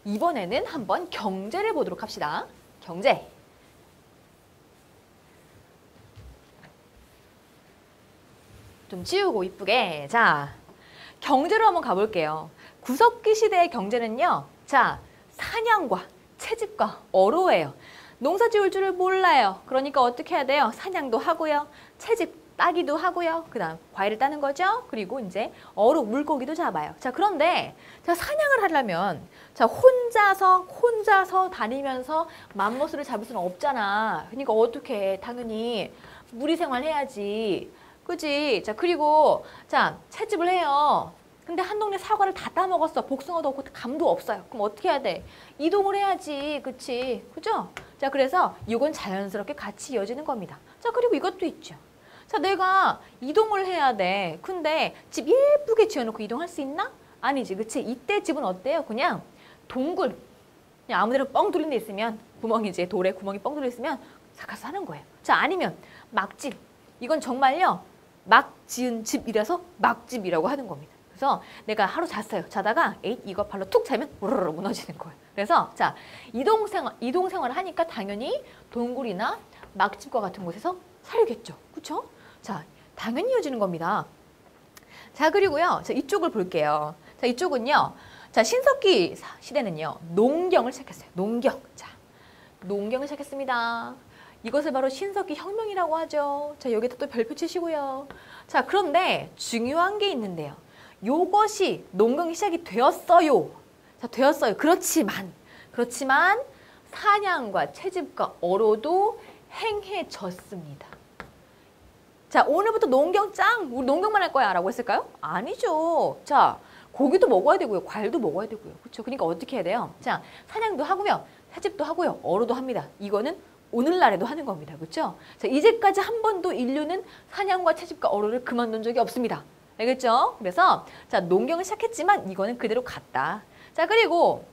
이번에는 한번 경제를 보도록 합시다. 경제. 좀 지우고 이쁘게. 자, 경제로 한번 가볼게요. 구석기 시대의 경제는요. 자, 사냥과 채집과 어로예요. 농사 지을 줄을 몰라요. 그러니까 어떻게 해야 돼요? 사냥도 하고요. 채집 따기도 하고요. 그 다음 과일을 따는 거죠. 그리고 이제 어로 물고기도 잡아요. 자, 그런데 자, 사냥을 하려면 자, 혼자서 다니면서 맘모스를 잡을 수는 없잖아. 그러니까 어떻게 해? 당연히 무리 생활 해야지. 그지? 자, 그리고 자, 채집을 해요. 근데 한 동네 사과를 다 따먹었어. 복숭아도 없고 감도 없어요. 그럼 어떻게 해야 돼? 이동을 해야지. 그치? 그죠? 자, 그래서 이건 자연스럽게 같이 이어지는 겁니다. 자, 그리고 이것도 있죠. 자, 내가 이동을 해야 돼. 근데 집 예쁘게 지어놓고 이동할 수 있나? 아니지. 그치? 이때 집은 어때요? 그냥 동굴. 그냥 아무데나 뻥 뚫린 데 있으면 구멍이 이제 돌에 구멍이 뻥 뚫려 있으면 가서 사는 거예요. 자, 아니면 막집. 이건 정말요. 막 지은 집이라서 막집이라고 하는 겁니다. 그래서 내가 하루 잤어요. 자다가 에잇 이거 발로 툭 차면 우르르 무너지는 거예요. 그래서 자, 이동 생활을 하니까 당연히 동굴이나 막집과 같은 곳에서 살겠죠. 그렇죠? 자, 당연히 이어지는 겁니다. 자, 그리고요. 자, 이쪽을 볼게요. 자, 이쪽은요. 자, 신석기 시대는요. 농경을 시작했어요. 농경. 자, 농경을 시작했습니다. 이것을 바로 신석기 혁명이라고 하죠. 자, 여기다 또 별표 치시고요. 자, 그런데 중요한 게 있는데요. 요것이 농경이 시작이 되었어요. 자, 되었어요. 그렇지만 사냥과 채집과 어로도 행해졌습니다. 자, 오늘부터 농경 짱! 우리 농경만 할 거야 라고 했을까요? 아니죠. 자, 고기도 먹어야 되고요. 과일도 먹어야 되고요. 그렇죠? 그러니까 어떻게 해야 돼요? 자, 사냥도 하고요. 채집도 하고요. 어로도 합니다. 이거는 오늘날에도 하는 겁니다. 그렇죠? 자, 이제까지 한 번도 인류는 사냥과 채집과 어로를 그만둔 적이 없습니다. 알겠죠? 그래서 자, 농경을 시작했지만 이거는 그대로 갔다. 자, 그리고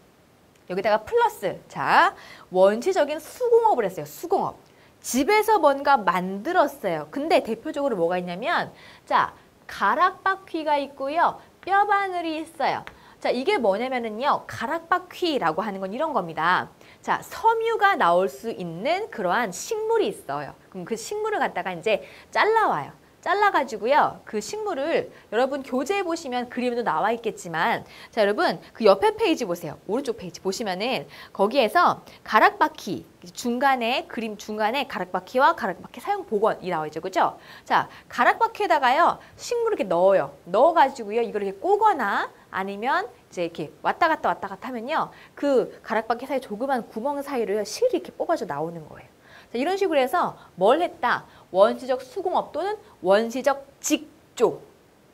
여기다가 플러스. 자, 원시적인 수공업을 했어요. 수공업. 집에서 뭔가 만들었어요. 근데 대표적으로 뭐가 있냐면 자, 가락바퀴가 있고요. 뼈바늘이 있어요. 자, 이게 뭐냐면은요. 가락바퀴라고 하는 건 이런 겁니다. 자, 섬유가 나올 수 있는 그러한 식물이 있어요. 그럼 그 식물을 갖다가 이제 잘라와요. 잘라가지고요. 그 식물을 여러분 교재에 보시면 그림도 나와 있겠지만 자, 여러분 그 옆에 페이지 보세요. 오른쪽 페이지 보시면은 거기에서 가락바퀴 중간에 그림 중간에 가락바퀴와 가락바퀴 사용 복원이 나와 있죠. 그죠? 자, 가락바퀴에다가요. 식물을 이렇게 넣어요. 넣어가지고요. 이걸 이렇게 꼬거나 아니면 이제 이렇게 왔다 갔다 하면요. 그 가락바퀴 사이 조그만 구멍 사이를 실이 이렇게 뽑아져 나오는 거예요. 자, 이런 식으로 해서 뭘 했다? 원시적 수공업 또는 원시적 직조.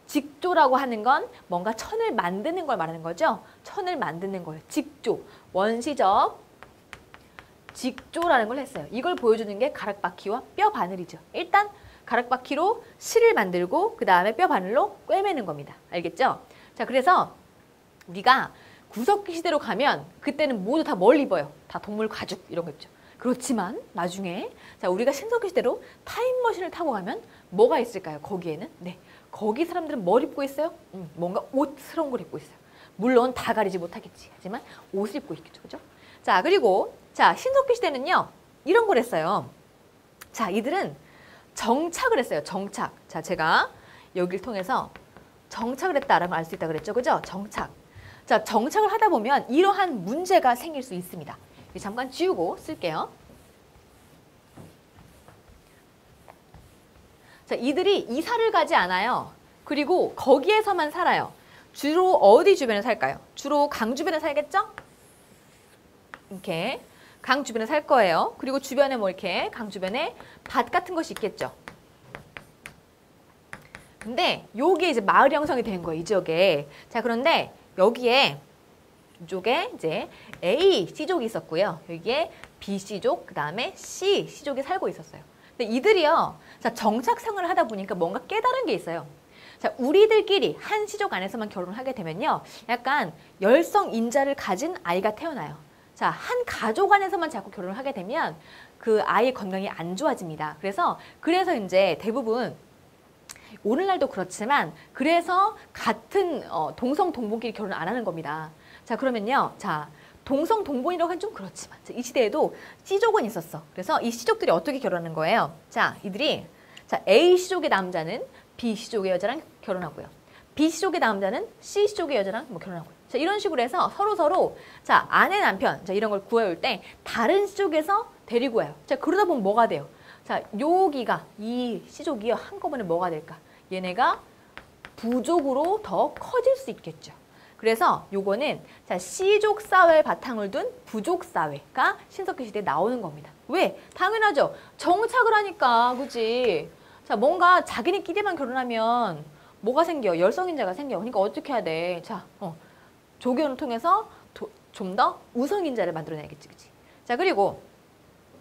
직조라고 하는 건 뭔가 천을 만드는 걸 말하는 거죠. 천을 만드는 거예요. 직조. 원시적 직조라는 걸 했어요. 이걸 보여주는 게 가락바퀴와 뼈바늘이죠. 일단 가락바퀴로 실을 만들고 그 다음에 뼈바늘로 꿰매는 겁니다. 알겠죠? 자, 그래서 우리가 구석기 시대로 가면 그때는 모두 다 뭘 입어요? 다 동물 가죽 이런 거 입죠. 그렇지만 나중에 자, 우리가 신석기 시대로 타임머신을 타고 가면 뭐가 있을까요? 거기에는 네, 거기 사람들은 뭘 입고 있어요? 뭔가 옷스러운 걸 입고 있어요. 물론 다 가리지 못하겠지. 하지만 옷을 입고 있겠죠. 그죠? 자, 그리고 자, 신석기 시대는요. 이런 걸 했어요. 자, 이들은 정착을 했어요. 정착. 자, 제가 여기를 통해서 정착을 했다라는 걸 알 수 있다 그랬죠. 그죠? 정착. 자, 정착을 하다 보면 이러한 문제가 생길 수 있습니다. 잠깐 지우고 쓸게요. 자, 이들이 이사를 가지 않아요. 그리고 거기에서만 살아요. 주로 어디 주변에 살까요? 주로 강 주변에 살겠죠? 이렇게 강 주변에 살 거예요. 그리고 주변에 뭐 이렇게 강 주변에 밭 같은 것이 있겠죠. 근데 요게 이제 마을 형성이 된 거예요, 이 지역에. 자, 그런데 여기에 이쪽에 이제 A, C족이 있었고요. 여기에 B, C족, 그 다음에 C, C족이 살고 있었어요. 근데 이들이요, 자, 정착 생활을 하다 보니까 뭔가 깨달은 게 있어요. 자, 우리들끼리 한 C족 안에서만 결혼을 하게 되면요, 약간 열성 인자를 가진 아이가 태어나요. 자, 한 가족 안에서만 자꾸 결혼을 하게 되면 그 아이의 건강이 안 좋아집니다. 그래서 이제 대부분 오늘날도 그렇지만 그래서 같은 동성 동본끼리 결혼 안 하는 겁니다. 자, 그러면요, 자, 동성 동본이라고 하면 좀 그렇지만 이 시대에도 C족은 있었어. 그래서 이 C족들이 어떻게 결혼하는 거예요? 자, 이들이 자, A C족의 남자는 B C족의 여자랑 결혼하고요. B C족의 남자는 C C족의 여자랑 뭐 결혼하고요. 자, 이런 식으로 해서 서로 자, 아내 남편 자, 이런 걸 구해올 때 다른 C족에서 데리고 와요. 자, 그러다 보면 뭐가 돼요? 자, 여기가 이 C족이요, 한꺼번에 뭐가 될까? 얘네가 부족으로 더 커질 수 있겠죠. 그래서 요거는 자, C족 사회를 바탕을 둔 부족 사회가 신석기 시대에 나오는 겁니다. 왜? 당연하죠. 정착을 하니까, 그지? 자, 뭔가 자기네끼리만 결혼하면 뭐가 생겨? 열성인자가 생겨. 그러니까 어떻게 해야 돼? 자, 조교를 통해서 좀 더 우성인자를 만들어내야겠지, 그지? 자, 그리고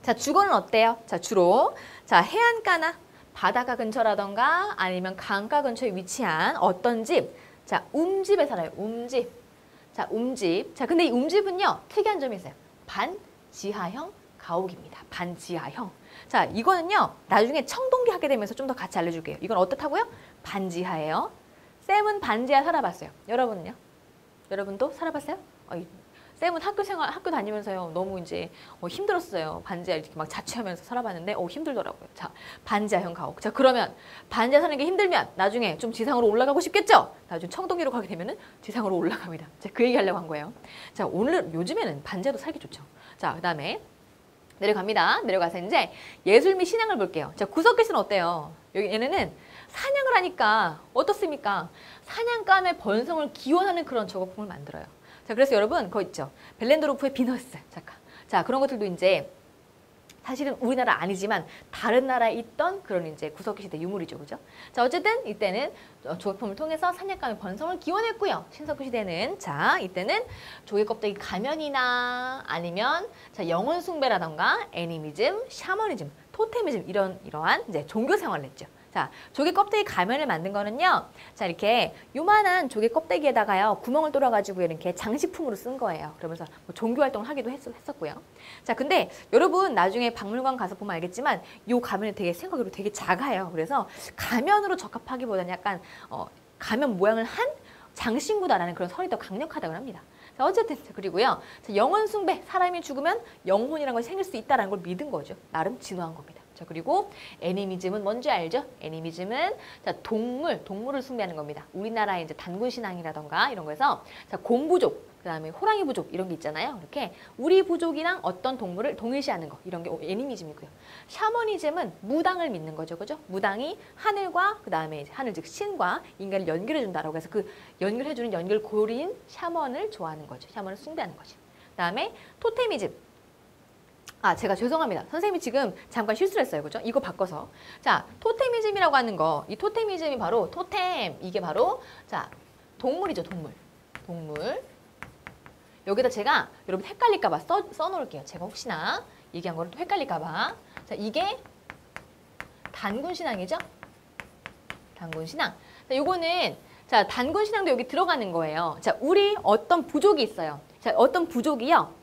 자, 주거는 어때요? 자, 주로 자, 해안가나 바닷가 근처라던가 아니면 강가 근처에 위치한 어떤 집, 자, 움집에 살아요. 움집. 자, 움집. 자, 근데 이 움집은요, 특이한 점이 있어요. 반지하형 가옥입니다. 반지하형. 자, 이거는요, 나중에 청동기 하게 되면서 좀 더 같이 알려줄게요. 이건 어떻다고요? 반지하예요. 쌤은 반지하 살아봤어요. 여러분은요? 여러분도 살아봤어요? 쌤은 학교 다니면서요, 너무 이제 힘들었어요. 반지하 이렇게 막 자취하면서 살아봤는데 힘들더라고요. 자, 반지하형 가옥. 자, 그러면 반지하 사는 게 힘들면 나중에 좀 지상으로 올라가고 싶겠죠? 나중에 청동기로 가게 되면은 지상으로 올라갑니다. 자, 그 얘기 하려고 한 거예요. 자, 요즘에는 반지하도 살기 좋죠. 자, 그 다음에 내려갑니다. 내려가서 이제 예술 및 신앙을 볼게요. 자, 구석기시는 어때요? 얘네는 사냥을 하니까 어떻습니까? 사냥감의 번성을 기원하는 그런 저거품을 만들어요. 자, 그래서 여러분, 그거 있죠. 벨렌도르프의 비너스. 잠깐. 자, 그런 것들도 이제 사실은 우리나라 아니지만 다른 나라에 있던 그런 이제 구석기 시대 유물이죠. 그죠? 자, 어쨌든 이때는 조각품을 통해서 사냥감의 번성을 기원했고요. 신석기 시대는 자, 이때는 조개 껍데기 가면이나 아니면 자, 영혼 숭배라던가 애니미즘, 샤머니즘, 토테미즘 이러한 이제 종교 생활을 했죠. 자, 조개 껍데기 가면을 만든 거는요, 자, 이렇게 요만한 조개 껍데기에다가요, 구멍을 뚫어가지고 이렇게 장식품으로 쓴 거예요. 그러면서 뭐 종교 활동을 하기도 했었고요. 자, 근데 여러분 나중에 박물관 가서 보면 알겠지만 요 가면이 되게 생각으로 되게 작아요. 그래서 가면으로 적합하기보다는 약간 가면 모양을 한 장신구다라는 그런 설이 더 강력하다고 합니다. 자, 어쨌든 그리고요, 자, 영혼 숭배, 사람이 죽으면 영혼이라는 것이 생길 수 있다는 걸 믿은 거죠. 나름 진화한 겁니다. 자, 그리고 애니미즘은 뭔지 알죠? 애니미즘은 자, 동물을 숭배하는 겁니다. 우리나라의 이제 단군 신앙이라던가 이런 거에서 자, 곰부족, 그다음에 호랑이 부족 이런 게 있잖아요. 이렇게 우리 부족이랑 어떤 동물을 동일시하는 거 이런 게 애니미즘이고요. 샤머니즘은 무당을 믿는 거죠, 그죠? 무당이 하늘과 그다음에 이제 하늘 즉 신과 인간을 연결해 준다라고 해서 그 연결해 주는 연결고리인 샤먼을 좋아하는 거죠. 샤먼을 숭배하는 거죠. 그다음에 토테미즘. 아, 제가 죄송합니다. 선생님이 지금 잠깐 실수를 했어요. 그죠? 이거 바꿔서. 자, 토테미즘이라고 하는 거. 이 토테미즘이 바로 토템. 이게 바로 자, 동물이죠, 동물. 동물. 여기다 제가 여러분 헷갈릴까 봐 써놓을게요. 제가 혹시나 얘기한 거를 또 헷갈릴까 봐. 자, 이게 단군신앙이죠? 단군신앙. 자, 요거는 자, 단군신앙도 여기 들어가는 거예요. 자, 우리 어떤 부족이 있어요. 자, 어떤 부족이요.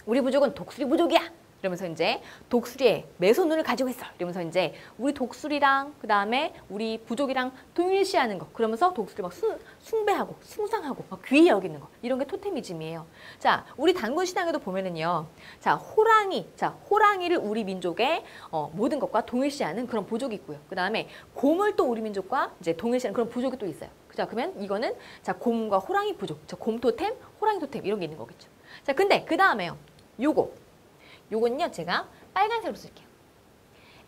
우리 부족은 독수리 부족이야. 이러면서 이제 독수리의 매소눈을 가지고 있어. 이러면서 이제 우리 독수리랑 그 다음에 우리 부족이랑 동일시하는 거. 그러면서 독수리 막 숭배하고 숭상하고 막 귀히 여기는 거. 이런 게 토테미즘이에요. 자, 우리 단군 신앙에도 보면은요. 자, 호랑이. 자, 호랑이를 우리 민족의 모든 것과 동일시하는 그런 부족이 있고요. 그 다음에 곰을 또 우리 민족과 이제 동일시하는 그런 부족이 또 있어요. 자, 그러면 이거는 자, 곰과 호랑이 부족. 자, 곰 토템, 호랑이 토템 이런 게 있는 거겠죠. 자, 근데 그 다음에요. 요건요 제가 빨간색으로 쓸게요.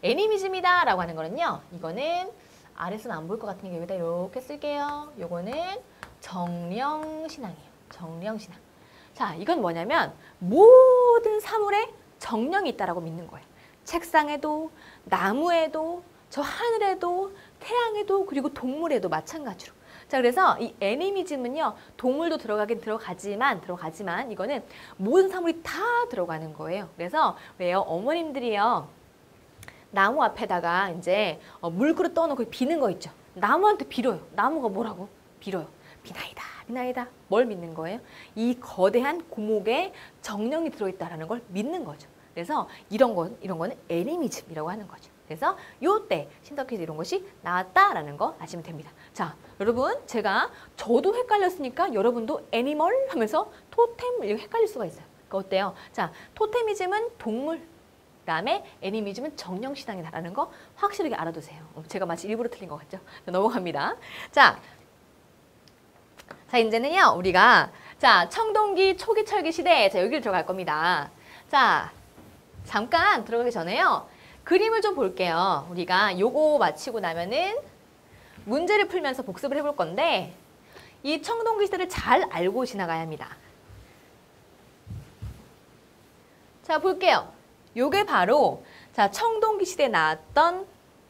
애니미즘이다 라고 하는 거는요. 이거는 아래서는 안 보일 것 같으니까 여기다 이렇게 쓸게요. 요거는 정령신앙이에요. 정령신앙. 자, 이건 뭐냐면 모든 사물에 정령이 있다라고 믿는 거예요. 책상에도, 나무에도, 저 하늘에도, 태양에도, 그리고 동물에도 마찬가지로. 자, 그래서 이 애니미즘은요, 동물도 들어가지만 이거는 모든 사물이 다 들어가는 거예요. 그래서 왜요? 어머님들이요, 나무 앞에다가 이제 물그릇 떠놓고 비는 거 있죠. 나무한테 빌어요. 나무가 뭐라고? 빌어요. 비나이다, 비나이다. 뭘 믿는 거예요? 이 거대한 고목에 정령이 들어있다라는 걸 믿는 거죠. 그래서 이런 거는 애니미즘이라고 하는 거죠. 그래서 요때 신덕기에서 이런 것이 나왔다라는 거 아시면 됩니다. 자, 여러분, 저도 헷갈렸으니까 여러분도 애니멀 하면서 토템 이렇게 헷갈릴 수가 있어요. 그러니까 어때요? 자, 토테미즘은 동물, 그다음에 애니미즘은 정령신앙이다라는 거 확실하게 알아두세요. 제가 마치 일부러 틀린 것 같죠? 넘어갑니다. 자, 이제는요, 우리가 청동기 초기 철기 시대, 여기를 들어갈 겁니다. 자, 잠깐 들어가기 전에요, 그림을 좀 볼게요. 우리가 요거 마치고 나면은 문제를 풀면서 복습을 해볼 건데, 이 청동기 시대를 잘 알고 지나가야 합니다. 자, 볼게요. 요게 바로 청동기 시대에 나왔던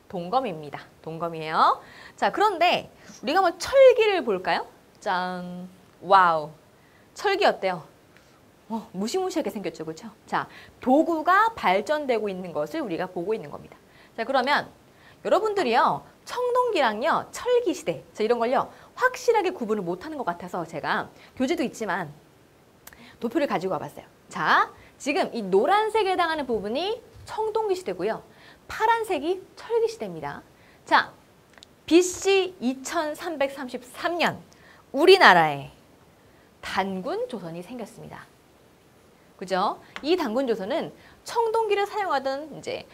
동검입니다. 동검이에요. 자, 그런데 우리가 한번 철기를 볼까요? 짠. 와우. 철기 어때요? 무시무시하게 생겼죠, 그렇죠? 자, 도구가 발전되고 있는 것을 우리가 보고 있는 겁니다. 자, 그러면 여러분들이요, 청동기랑요, 철기 시대, 이런 걸요, 확실하게 구분을 못하는 것 같아서 제가 교재도 있지만 도표를 가지고 와봤어요. 자, 지금 이 노란색에 해당하는 부분이 청동기 시대고요, 파란색이 철기 시대입니다. 자, BC 2333년 우리나라에 단군 조선이 생겼습니다. 그죠? 이 단군 조선은 청동기를 사용하던 이제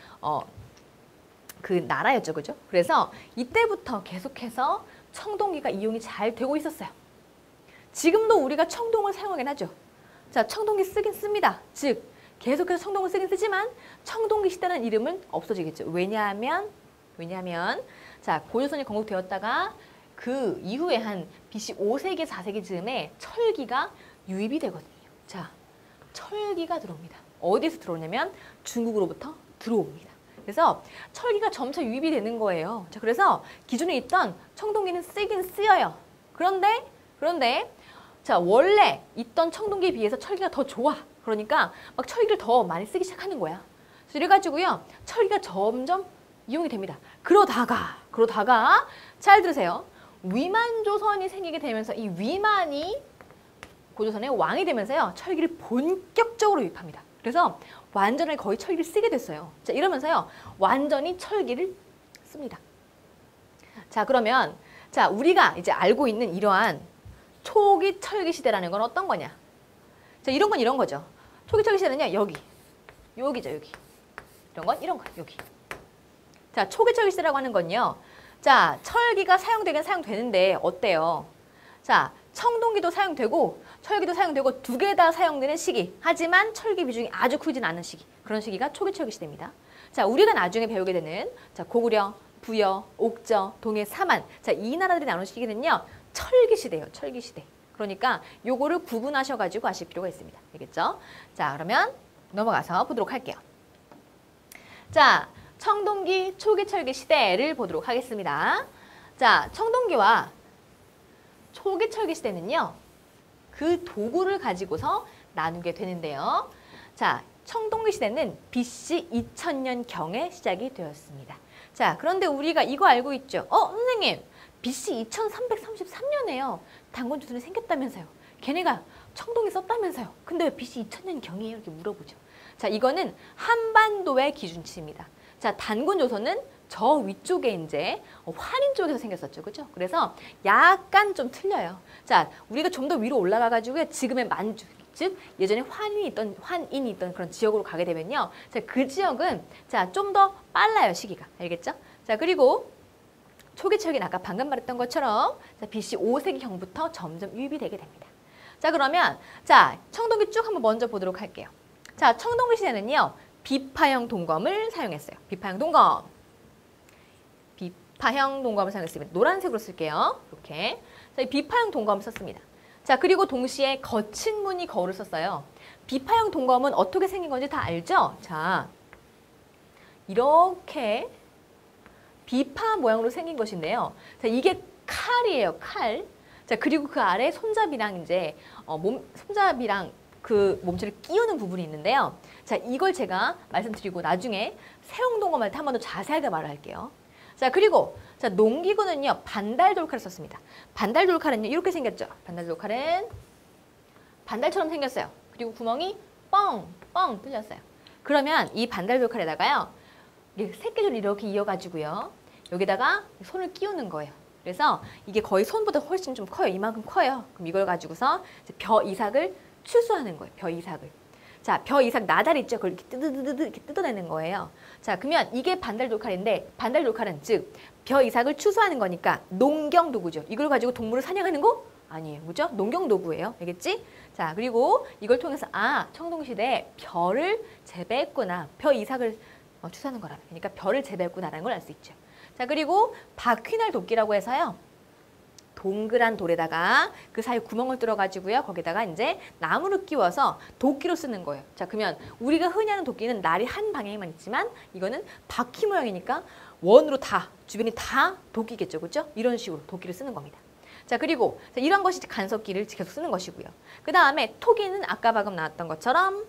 그 나라였죠, 그죠? 그래서 이때부터 계속해서 청동기가 이용이 잘 되고 있었어요. 지금도 우리가 청동을 사용하긴 하죠. 자, 청동기 쓰긴 씁니다. 즉, 계속해서 청동을 쓰긴 쓰지만 청동기 시대라는 이름은 없어지겠죠. 왜냐하면 자, 고조선이 건국되었다가 그 이후에 한 BC 5세기, 4세기 즈음에 철기가 유입이 되거든요. 자, 철기가 들어옵니다. 어디서 들어오냐면 중국으로부터 들어옵니다. 그래서 철기가 점차 유입이 되는 거예요. 자, 그래서 기존에 있던 청동기는 쓰긴 쓰여요. 그런데 자, 원래 있던 청동기에 비해서 철기가 더 좋아. 그러니까 막 철기를 더 많이 쓰기 시작하는 거야. 그래서 이래가지고요, 철기가 점점 이용이 됩니다. 그러다가 잘 들으세요. 위만조선이 생기게 되면서 이 위만이 고조선의 왕이 되면서요, 철기를 본격적으로 유입합니다. 그래서 완전히 거의 철기를 쓰게 됐어요. 자, 이러면서요, 완전히 철기를 씁니다. 자, 그러면 우리가 이제 알고 있는 이러한 초기 철기 시대라는 건 어떤 거냐? 자, 이런 건 이런 거죠. 초기 철기 시대는요, 여기죠, 여기. 이런 건 이런 거예요, 여기. 자, 초기 철기 시대라고 하는 건요, 자, 철기가 사용되긴 사용되는데 어때요? 자, 청동기도 사용되고 철기도 사용되고 두 개 다 사용되는 시기. 하지만 철기 비중이 아주 크진 않은 시기. 그런 시기가 초기 철기 시대입니다. 자, 우리가 나중에 배우게 되는 고구려, 부여, 옥저, 동해, 사만. 자, 이 나라들이 나눈 시기는요, 철기 시대예요. 철기 시대. 그러니까 요거를 구분하셔가지고 아실 필요가 있습니다. 알겠죠? 자, 그러면 넘어가서 보도록 할게요. 자, 청동기, 초기 철기 시대를 보도록 하겠습니다. 자, 청동기와 초기 철기 시대는요, 그 도구를 가지고서 나누게 되는데요. 자, 청동기 시대는 BC 2000년경에 시작이 되었습니다. 자, 그런데 우리가 이거 알고 있죠? 선생님, BC 2333년에요. 단군 조선이 생겼다면서요. 걔네가 청동기 썼다면서요. 근데 왜 BC 2000년경이에요? 이렇게 물어보죠. 자, 이거는 한반도의 기준치입니다. 자, 단군 조선은 저 위쪽에 이제 환인 쪽에서 생겼었죠. 그죠? 그래서 약간 좀 틀려요. 자, 우리가 좀 더 위로 올라가가지고 지금의 만주, 즉 예전에 환인이 있던 그런 지역으로 가게 되면요. 자, 그 지역은 좀 더 빨라요, 시기가. 알겠죠? 자, 그리고 초기 철기는 아까 방금 말했던 것처럼 BC 5세기경부터 점점 유입이 되게 됩니다. 자, 그러면 청동기 쭉 한번 먼저 보도록 할게요. 자, 청동기 시대는요, 비파형 동검을 사용했어요. 비파형 동검. 비파형 동검을 사용했습니다. 노란색으로 쓸게요. 이렇게. 자, 이 비파형 동검을 썼습니다. 자, 그리고 동시에 거친 무늬 거울을 썼어요. 비파형 동검은 어떻게 생긴 건지 다 알죠? 자, 이렇게 비파 모양으로 생긴 것인데요. 자, 이게 칼이에요, 칼. 자, 그리고 그 아래 손잡이랑 이제 손잡이랑 그 몸체를 끼우는 부분이 있는데요. 자, 이걸 제가 말씀드리고 나중에 세용동검할 때 한 번 더 자세하게 말을 할게요. 자, 그리고 자, 농기구는요, 반달 돌칼을 썼습니다. 반달 돌칼은요, 이렇게 생겼죠. 반달 돌칼은 반달처럼 생겼어요. 그리고 구멍이 뻥 뚫렸어요. 그러면 이 반달 돌칼에다가요, 새끼줄 이렇게 이어가지고요, 여기다가 손을 끼우는 거예요. 그래서 이게 거의 손보다 훨씬 좀 커요. 이만큼 커요. 그럼 이걸 가지고서 벼 이삭을 추수하는 거예요. 벼 이삭을. 자, 벼 이삭 나달 있죠? 그걸 이렇게 이렇게 뜯어내는 거예요. 자, 그러면 이게 반달 돌칼인데, 반달 돌칼은 즉 벼 이삭을 추수하는 거니까 농경 도구죠. 이걸 가지고 동물을 사냥하는 거 아니에요. 그죠? 농경 도구예요. 알겠지? 자, 그리고 이걸 통해서 청동시대에 벼를 재배했구나. 벼 이삭을 추수하는 거라면. 그러니까 벼를 재배했구나라는 걸 알 수 있죠. 자, 그리고 바퀴날 도끼라고 해서요, 동그란 돌에다가 그 사이 구멍을 뚫어가지고요, 거기다가 이제 나무를 끼워서 도끼로 쓰는 거예요. 자, 그러면 우리가 흔히 하는 도끼는 날이 한 방향에만 있지만 이거는 바퀴 모양이니까 원으로 다, 주변이 다 도끼겠죠. 그렇죠? 이런 식으로 도끼를 쓰는 겁니다. 자, 그리고 이런 것이 간섭기를 계속 쓰는 것이고요. 그 다음에 토기는 아까 방금 나왔던 것처럼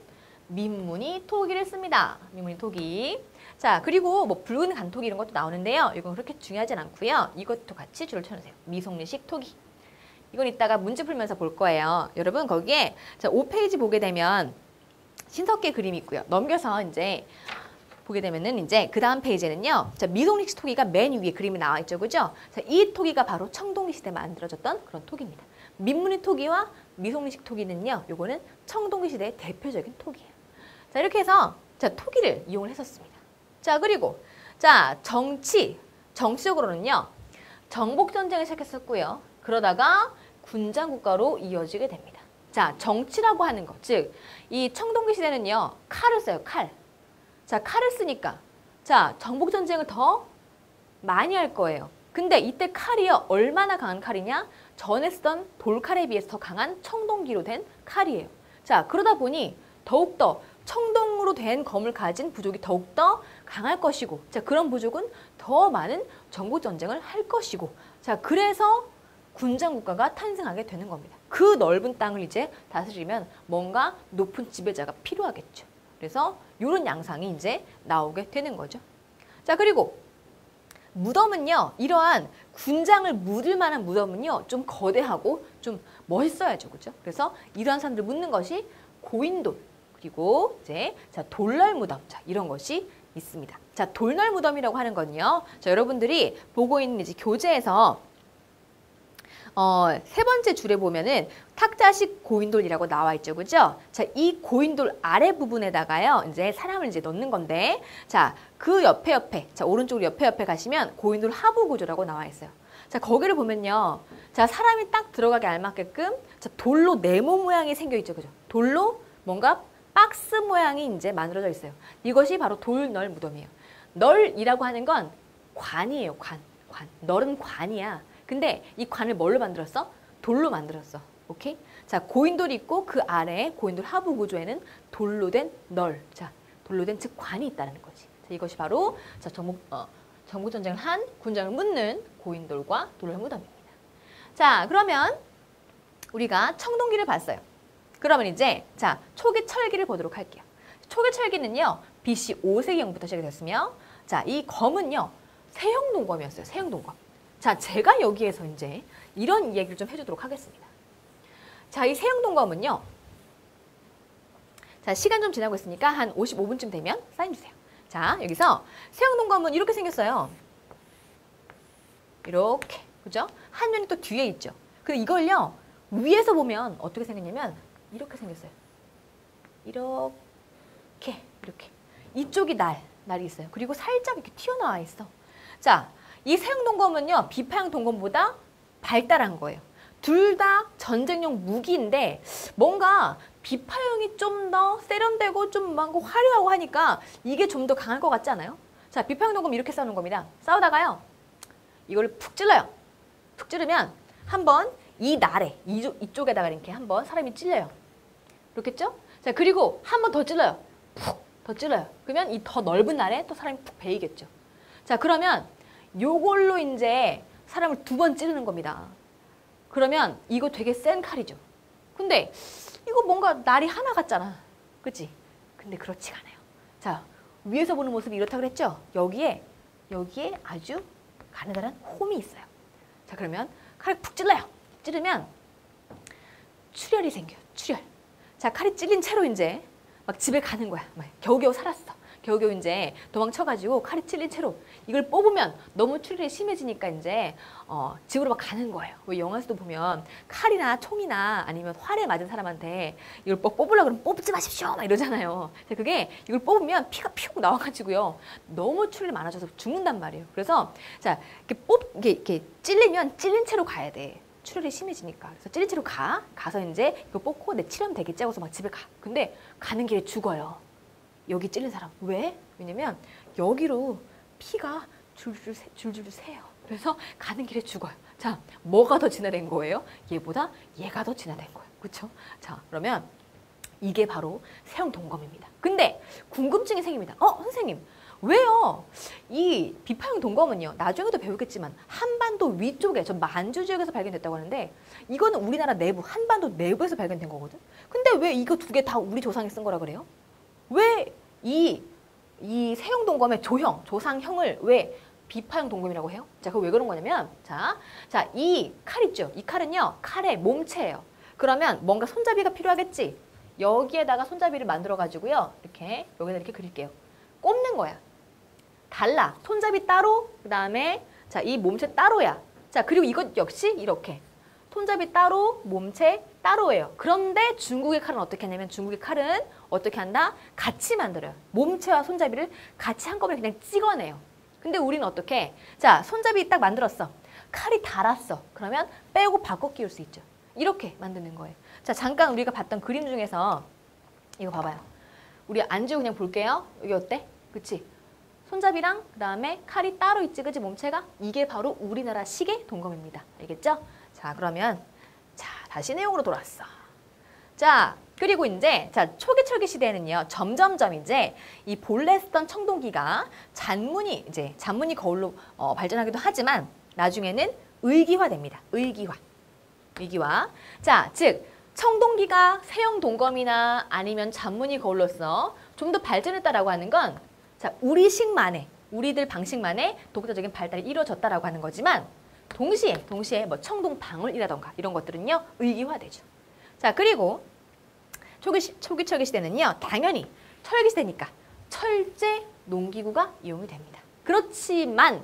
민무늬 토기를 씁니다. 민무늬 토기. 자, 그리고 뭐 붉은 간토기 이런 것도 나오는데요. 이건 그렇게 중요하진 않고요. 이것도 같이 줄을 쳐주세요. 미송리식 토기. 이건 이따가 문제 풀면서 볼 거예요. 여러분 거기에 자, 5페이지 보게 되면 신석계 그림이 있고요. 넘겨서 이제 보게 되면은 이제 그 다음 페이지에는요. 자, 미송리식 토기가 맨 위에 그림이 나와 있죠. 그죠? 자, 이 토기가 바로 청동기 시대에 만들어졌던 그런 토기입니다. 민무늬 토기와 미송리식 토기는요. 요거는 청동기 시대의 대표적인 토기예요. 자, 이렇게 해서 자, 토기를 이용을 했었습니다. 자, 그리고 자, 정치적으로는요, 정복전쟁을 시작했었고요. 그러다가 군장국가로 이어지게 됩니다. 자, 정치라고 하는 것, 즉 이 청동기 시대는요, 칼을 써요, 칼. 자, 칼을 쓰니까 자, 정복전쟁을 더 많이 할 거예요. 근데 이때 칼이요, 얼마나 강한 칼이냐? 전에 쓰던 돌칼에 비해서 더 강한 청동기로 된 칼이에요. 자, 그러다 보니 더욱더 청동으로 된 검을 가진 부족이 더욱더 강할 것이고, 자, 그런 부족은 더 많은 정복전쟁을 할 것이고, 자, 그래서 군장국가가 탄생하게 되는 겁니다. 그 넓은 땅을 이제 다스리면 뭔가 높은 지배자가 필요하겠죠. 그래서 이런 양상이 이제 나오게 되는 거죠. 자, 그리고 무덤은요, 이러한 군장을 묻을 만한 무덤은요, 좀 거대하고 좀 멋있어야죠. 그죠? 그래서 이러한 사람들 묻는 것이 고인돌, 그리고 이제 자, 돌널 무덤, 자, 이런 것이 있습니다. 자, 돌널 무덤이라고 하는 건요, 자, 여러분들이 보고 있는 이제 교재에서 세 번째 줄에 보면은 탁자식 고인돌이라고 나와 있죠. 그죠? 자, 이 고인돌 아래 부분에다가요, 이제 사람을 이제 넣는 건데, 자, 그 옆에, 자, 오른쪽으로 옆에 가시면 고인돌 하부 구조라고 나와 있어요. 자, 거기를 보면요, 자, 사람이 딱 들어가게 알맞게끔, 자, 돌로 네모 모양이 생겨 있죠. 그죠? 돌로 뭔가 박스 모양이 이제 만들어져 있어요. 이것이 바로 돌널 무덤이에요. 널이라고 하는 건 관이에요. 관. 널은 관이야. 근데 이 관을 뭘로 만들었어? 돌로 만들었어. 오케이? 자, 고인돌이 있고 그 아래에 고인돌 하부 구조에는 돌로 된 널. 자, 돌로 된 즉 관이 있다는 거지. 자, 이것이 바로 자, 정복전쟁을 한 군장을 묻는 고인돌과 돌널 무덤입니다. 자, 그러면 우리가 청동기를 봤어요. 그러면 이제 자, 초기 철기를 보도록 할게요. 초기 철기는요, BC 5세기경부터 시작이 됐으며, 자, 이 검은요, 세형동검이었어요. 세형동검. 자, 제가 여기에서 이제 이런 이야기를 좀 해주도록 하겠습니다. 자, 이 세형동검은요, 자, 시간 좀 지나고 있으니까 한 55분쯤 되면 사인 주세요. 자, 여기서 세형동검은 이렇게 생겼어요. 이렇게, 그죠? 한 면이 또 뒤에 있죠. 그리고 이걸요, 위에서 보면 어떻게 생겼냐면 이렇게 생겼어요. 이렇게. 이쪽이 날이 있어요. 그리고 살짝 이렇게 튀어나와 있어. 자, 이 세형동검은요, 비파형 동검보다 발달한 거예요. 둘 다 전쟁용 무기인데 뭔가 비파형이 좀 더 세련되고 좀 많고 화려하고 하니까 이게 좀 더 강할 것 같지 않아요? 자, 비파형 동검 이렇게 싸우는 겁니다. 싸우다가요. 이걸 푹 찔러요. 푹 찌르면 한번 이 날에 이쪽에다가 이렇게 한번 사람이 찔려요. 그렇겠죠? 자, 그리고 한 번 더 찔러요. 푹 더 찔러요. 그러면 이 더 넓은 날에 또 사람이 푹 베이겠죠. 자, 그러면 요걸로 이제 사람을 2번 찌르는 겁니다. 그러면 이거 되게 센 칼이죠. 근데 이거 뭔가 날이 하나 같잖아. 그치? 근데 그렇지가 않아요. 자, 위에서 보는 모습이 이렇다 그랬죠? 여기에 아주 가느다란 홈이 있어요. 자, 그러면 칼을 푹 찔러요. 찌르면 출혈이 생겨요. 출혈. 자, 칼이 찔린 채로 이제 막 집에 가는 거야. 막 겨우겨우 살았어. 겨우겨우 이제 도망쳐가지고 칼이 찔린 채로 이걸 뽑으면 너무 출혈이 심해지니까 이제 집으로 막 가는 거예요. 왜 영화에서도 보면 칼이나 총이나 아니면 활에 맞은 사람한테 이걸 뽑으려고 그러면 뽑지 마십시오 막 이러잖아요. 그게 이걸 뽑으면 피가 피고 나와가지고요. 너무 출혈이 많아져서 죽는단 말이에요. 그래서 자, 이렇게 찔리면 찔린 채로 가야 돼. 출혈이 심해지니까. 그래서 찔린 채로 가서 이제 이거 뽑고 내 치료하면 되겠지 하고서 막 집에 가. 근데 가는 길에 죽어요. 여기 찔린 사람. 왜? 왜냐면 여기로 피가 줄줄 새요. 그래서 가는 길에 죽어요. 자, 뭐가 더 진화된 거예요? 얘보다 얘가 더 진화된 거예요. 그렇죠? 자, 그러면 이게 바로 세형 동검입니다. 근데 궁금증이 생깁니다. 선생님, 왜요? 이 비파형 동검은요, 나중에도 배우겠지만 한반도 위쪽에, 저 만주 지역에서 발견됐다고 하는데 이거는 우리나라 내부, 한반도 내부에서 발견된 거거든? 근데 왜 이거 2개 다 우리 조상이 쓴 거라 그래요? 왜 이 세형 동검의 조상형을 왜 비파형 동검이라고 해요? 자, 그거 왜 그런 거냐면, 자, 이 칼 있죠? 이 칼은요, 칼의 몸체예요. 그러면 뭔가 손잡이가 필요하겠지? 여기에다가 손잡이를 만들어가지고요, 이렇게, 여기다 이렇게 그릴게요. 꼽는 거야. 달라. 손잡이 따로, 그 다음에, 자, 이 몸체 따로야. 자, 그리고 이것 역시 이렇게. 손잡이 따로, 몸체 따로예요. 그런데 중국의 칼은 어떻게 하냐면 중국의 칼은 어떻게 한다? 같이 만들어요. 몸체와 손잡이를 같이 한꺼번에 그냥 찍어내요. 근데 우리는 어떻게? 자, 손잡이 딱 만들었어. 칼이 닳았어. 그러면 빼고 바꿔 끼울 수 있죠. 이렇게 만드는 거예요. 자, 잠깐 우리가 봤던 그림 중에서 이거 봐봐요. 우리 안주 그냥 볼게요. 여기 어때? 그치? 손잡이랑 그 다음에 칼이 따로 있지, 그치? 몸체가? 이게 바로 우리나라 시계 동검입니다. 알겠죠? 자, 그러면 자, 다시 내용으로 돌아왔어. 자, 그리고 이제 자, 초기철기 시대에는요. 점점점 이제 이 본래 쓰던 청동기가 잔문이 거울로 발전하기도 하지만 나중에는 의기화됩니다. 의기화. 자, 즉 청동기가 세형 동검이나 아니면 잔문이 거울로서 좀 더 발전했다라고 하는 건 자, 우리들 방식만의 독자적인 발달이 이루어졌다라고 하는 거지만 동시에 뭐 청동방울이라던가 이런 것들은요, 의기화되죠. 자, 그리고 초기철기 시대는요, 당연히 철기 시대니까 철제 농기구가 이용이 됩니다. 그렇지만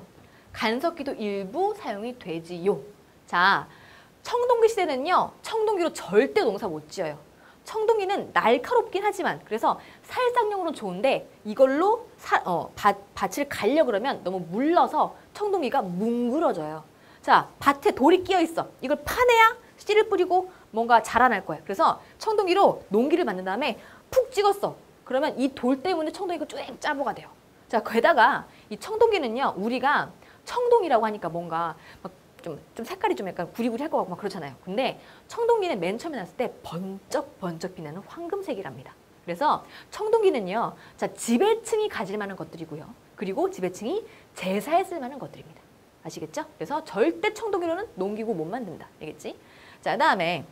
간섭기도 일부 사용이 되지요. 자, 청동기 시대는요, 청동기로 절대 농사 못 지어요. 청동기는 날카롭긴 하지만 그래서 살상용으로는 좋은데 이걸로 밭을 갈려 그러면 너무 물러서 청동기가 뭉그러져요. 자, 밭에 돌이 끼어 있어. 이걸 파내야 씨를 뿌리고 뭔가 자라날 거야. 그래서 청동기로 농기를 만든 다음에 푹 찍었어. 그러면 이 돌 때문에 청동기가 쭉 짜부가 돼요. 자, 게다가 이 청동기는요, 우리가 청동이라고 하니까 뭔가 막 좀 색깔이 좀 약간 구리구리할 것 같고 막 그렇잖아요. 근데 청동기는 맨 처음에 났을 때 번쩍번쩍 빛나는 황금색이랍니다. 그래서 청동기는요, 자, 지배층이 가질 만한 것들이고요. 그리고 지배층이 제사에 쓸 만한 것들입니다. 아시겠죠? 그래서 절대 청동기로는 농기구 못 만든다. 알겠지? 자, 그다음에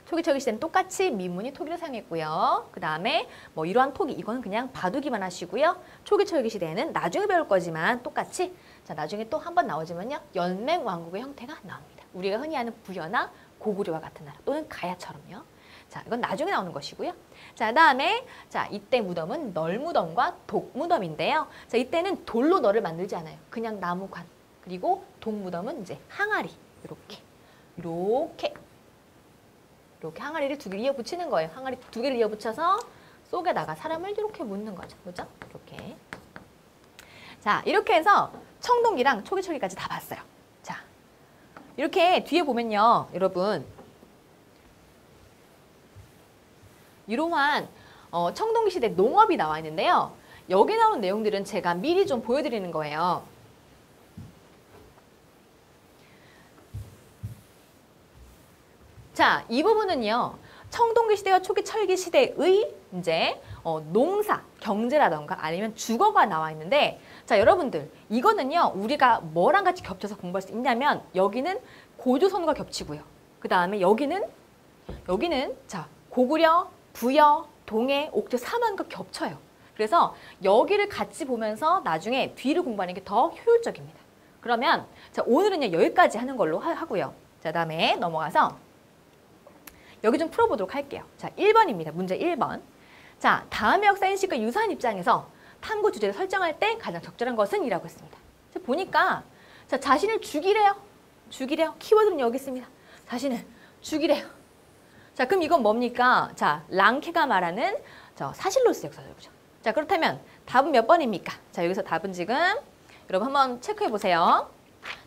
초기철기 시대는 똑같이 민문이 토기를 사용했고요. 그 다음에 뭐 이러한 토기, 이거는 그냥 봐두기만 하시고요. 초기철기 시대에는 나중에 배울 거지만 똑같이 자, 나중에 또 한 번 나오지만요. 연맹왕국의 형태가 나옵니다. 우리가 흔히 아는 부여나 고구려와 같은 나라 또는 가야처럼요. 자, 이건 나중에 나오는 것이고요. 자, 그다음에 자, 이때 무덤은 널무덤과 독무덤인데요. 자, 이때는 돌로 널을 만들지 않아요. 그냥 나무관. 그리고 독무덤은 이제 항아리. 이렇게 항아리를 2개 이어 붙이는 거예요. 항아리 2개를 이어 붙여서 속에다가 사람을 이렇게 묻는 거죠. 그죠? 이렇게. 자, 이렇게 해서 청동기랑 초기철기까지 다 봤어요. 자, 이렇게 뒤에 보면요, 여러분. 이러한 청동기 시대 농업이 나와 있는데요. 여기 나온 내용들은 제가 미리 좀 보여드리는 거예요. 자, 이 부분은요. 청동기 시대와 초기 철기 시대의 이제 농사, 경제라던가 아니면 주거가 나와 있는데, 자, 여러분들 이거는요. 우리가 뭐랑 같이 겹쳐서 공부할 수 있냐면 여기는 고조선과 겹치고요. 그 다음에 여기는 자, 고구려, 부여, 동해, 옥조, 삼한과 겹쳐요. 그래서 여기를 같이 보면서 나중에 뒤를 공부하는 게 더 효율적입니다. 그러면 자, 오늘은요. 여기까지 하는 걸로 하고요. 자, 다음에 넘어가서 여기 좀 풀어보도록 할게요. 자, 1번입니다. 문제 1번. 자, 다음의 역사 인식과 유사한 입장에서 탐구 주제를 설정할 때 가장 적절한 것은? 이라고 했습니다. 자, 보니까 자, 자신을 죽이래요. 죽이래요. 키워드는 여기 있습니다. 자신을 죽이래요. 자, 그럼 이건 뭡니까? 자, 랑케가 말하는 사실로스 역사적이죠. 자, 그렇다면 답은 몇 번입니까? 자, 여기서 답은 지금 여러분 한번 체크해 보세요.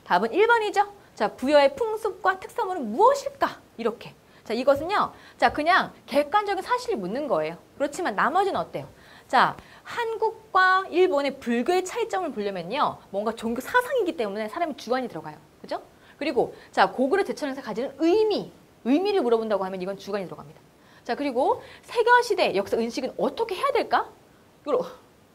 답은 1번이죠. 자, 부여의 풍습과 특성은 무엇일까? 이렇게. 자, 이것은요. 자, 그냥 객관적인 사실을 묻는 거예요. 그렇지만 나머지는 어때요? 자, 한국과 일본의 불교의 차이점을 보려면요. 뭔가 종교 사상이기 때문에 사람이 주관이 들어가요. 그죠? 그리고 자, 고구려 대천에서 가지는 의미를 물어본다고 하면 이건 주관이 들어갑니다. 자, 그리고 세교시대 역사 은식은 어떻게 해야 될까? 이걸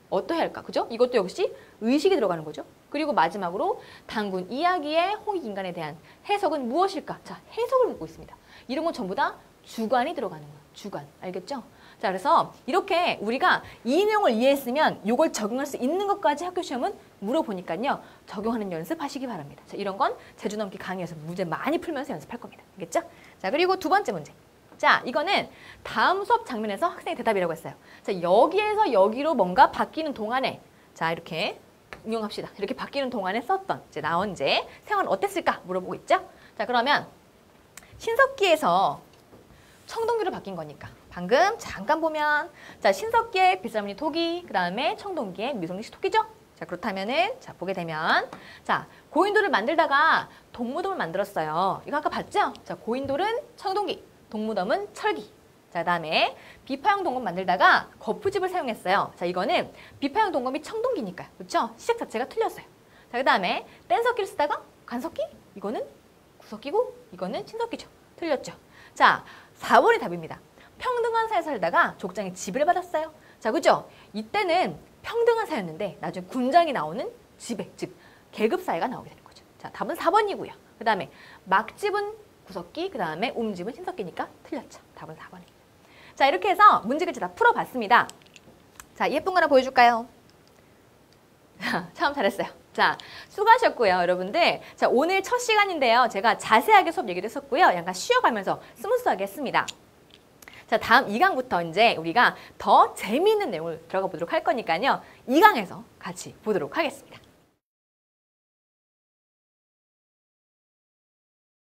어떻게 할까? 그죠? 이것도 역시 의식이 들어가는 거죠. 그리고 마지막으로 단군 이야기의 홍익인간에 대한 해석은 무엇일까? 자, 해석을 묻고 있습니다. 이런 건 전부 다 주관이 들어가는 거예요. 주관. 알겠죠? 자, 그래서 이렇게 우리가 이 내용을 이해했으면 이걸 적용할 수 있는 것까지 학교 시험은 물어보니까요. 적용하는 연습하시기 바랍니다. 자, 이런 건 제주 넘기 강의에서 문제 많이 풀면서 연습할 겁니다. 알겠죠? 자, 그리고 두 번째 문제. 자, 이거는 다음 수업 장면에서 학생의 대답이라고 했어요. 자, 여기에서 여기로 뭔가 바뀌는 동안에 자, 이렇게 응용합시다. 이렇게 바뀌는 동안에 썼던 이제 나온 이제 생활은 어땠을까 물어보고 있죠? 자, 그러면 신석기에서 청동기로 바뀐 거니까 방금 잠깐 보면 자, 신석기의 빗살무늬 토기, 그 다음에 청동기의 미송리식 토기죠? 자, 그렇다면은 자, 보게 되면 자, 고인돌을 만들다가 동무덤을 만들었어요. 이거 아까 봤죠? 자, 고인돌은 청동기, 동무덤은 철기. 자, 그다음에 비파형 동검 만들다가 거푸집을 사용했어요. 자, 이거는 비파형 동검이 청동기니까요. 그렇죠? 시작 자체가 틀렸어요. 자, 그다음에 뗀석기를 쓰다가 간석기? 이거는 구석기고 이거는 친석기죠. 틀렸죠? 자, 4번이 답입니다. 평등한 사회에 살다가 족장의 지배를 받았어요. 자, 그죠? 이때는 평등한 사회였는데 나중에 군장이 나오는 지배, 즉 계급 사회가 나오게 되는 거죠. 자, 답은 4번이고요. 그 다음에 막집은 구석기, 그 다음에 움집은 신석기니까 틀렸죠. 답은 4번입니다. 자, 이렇게 해서 문제를 다 풀어봤습니다. 자, 예쁜 거 하나 보여줄까요? 참 잘했어요. 자, 수고하셨고요, 여러분들. 자, 오늘 첫 시간인데요. 제가 자세하게 수업 얘기를 했었고요. 약간 쉬어가면서 스무스하게 했습니다. 자, 다음 2강부터 이제 우리가 더 재미있는 내용을 들어가 보도록 할 거니까요. 2강에서 같이 보도록 하겠습니다.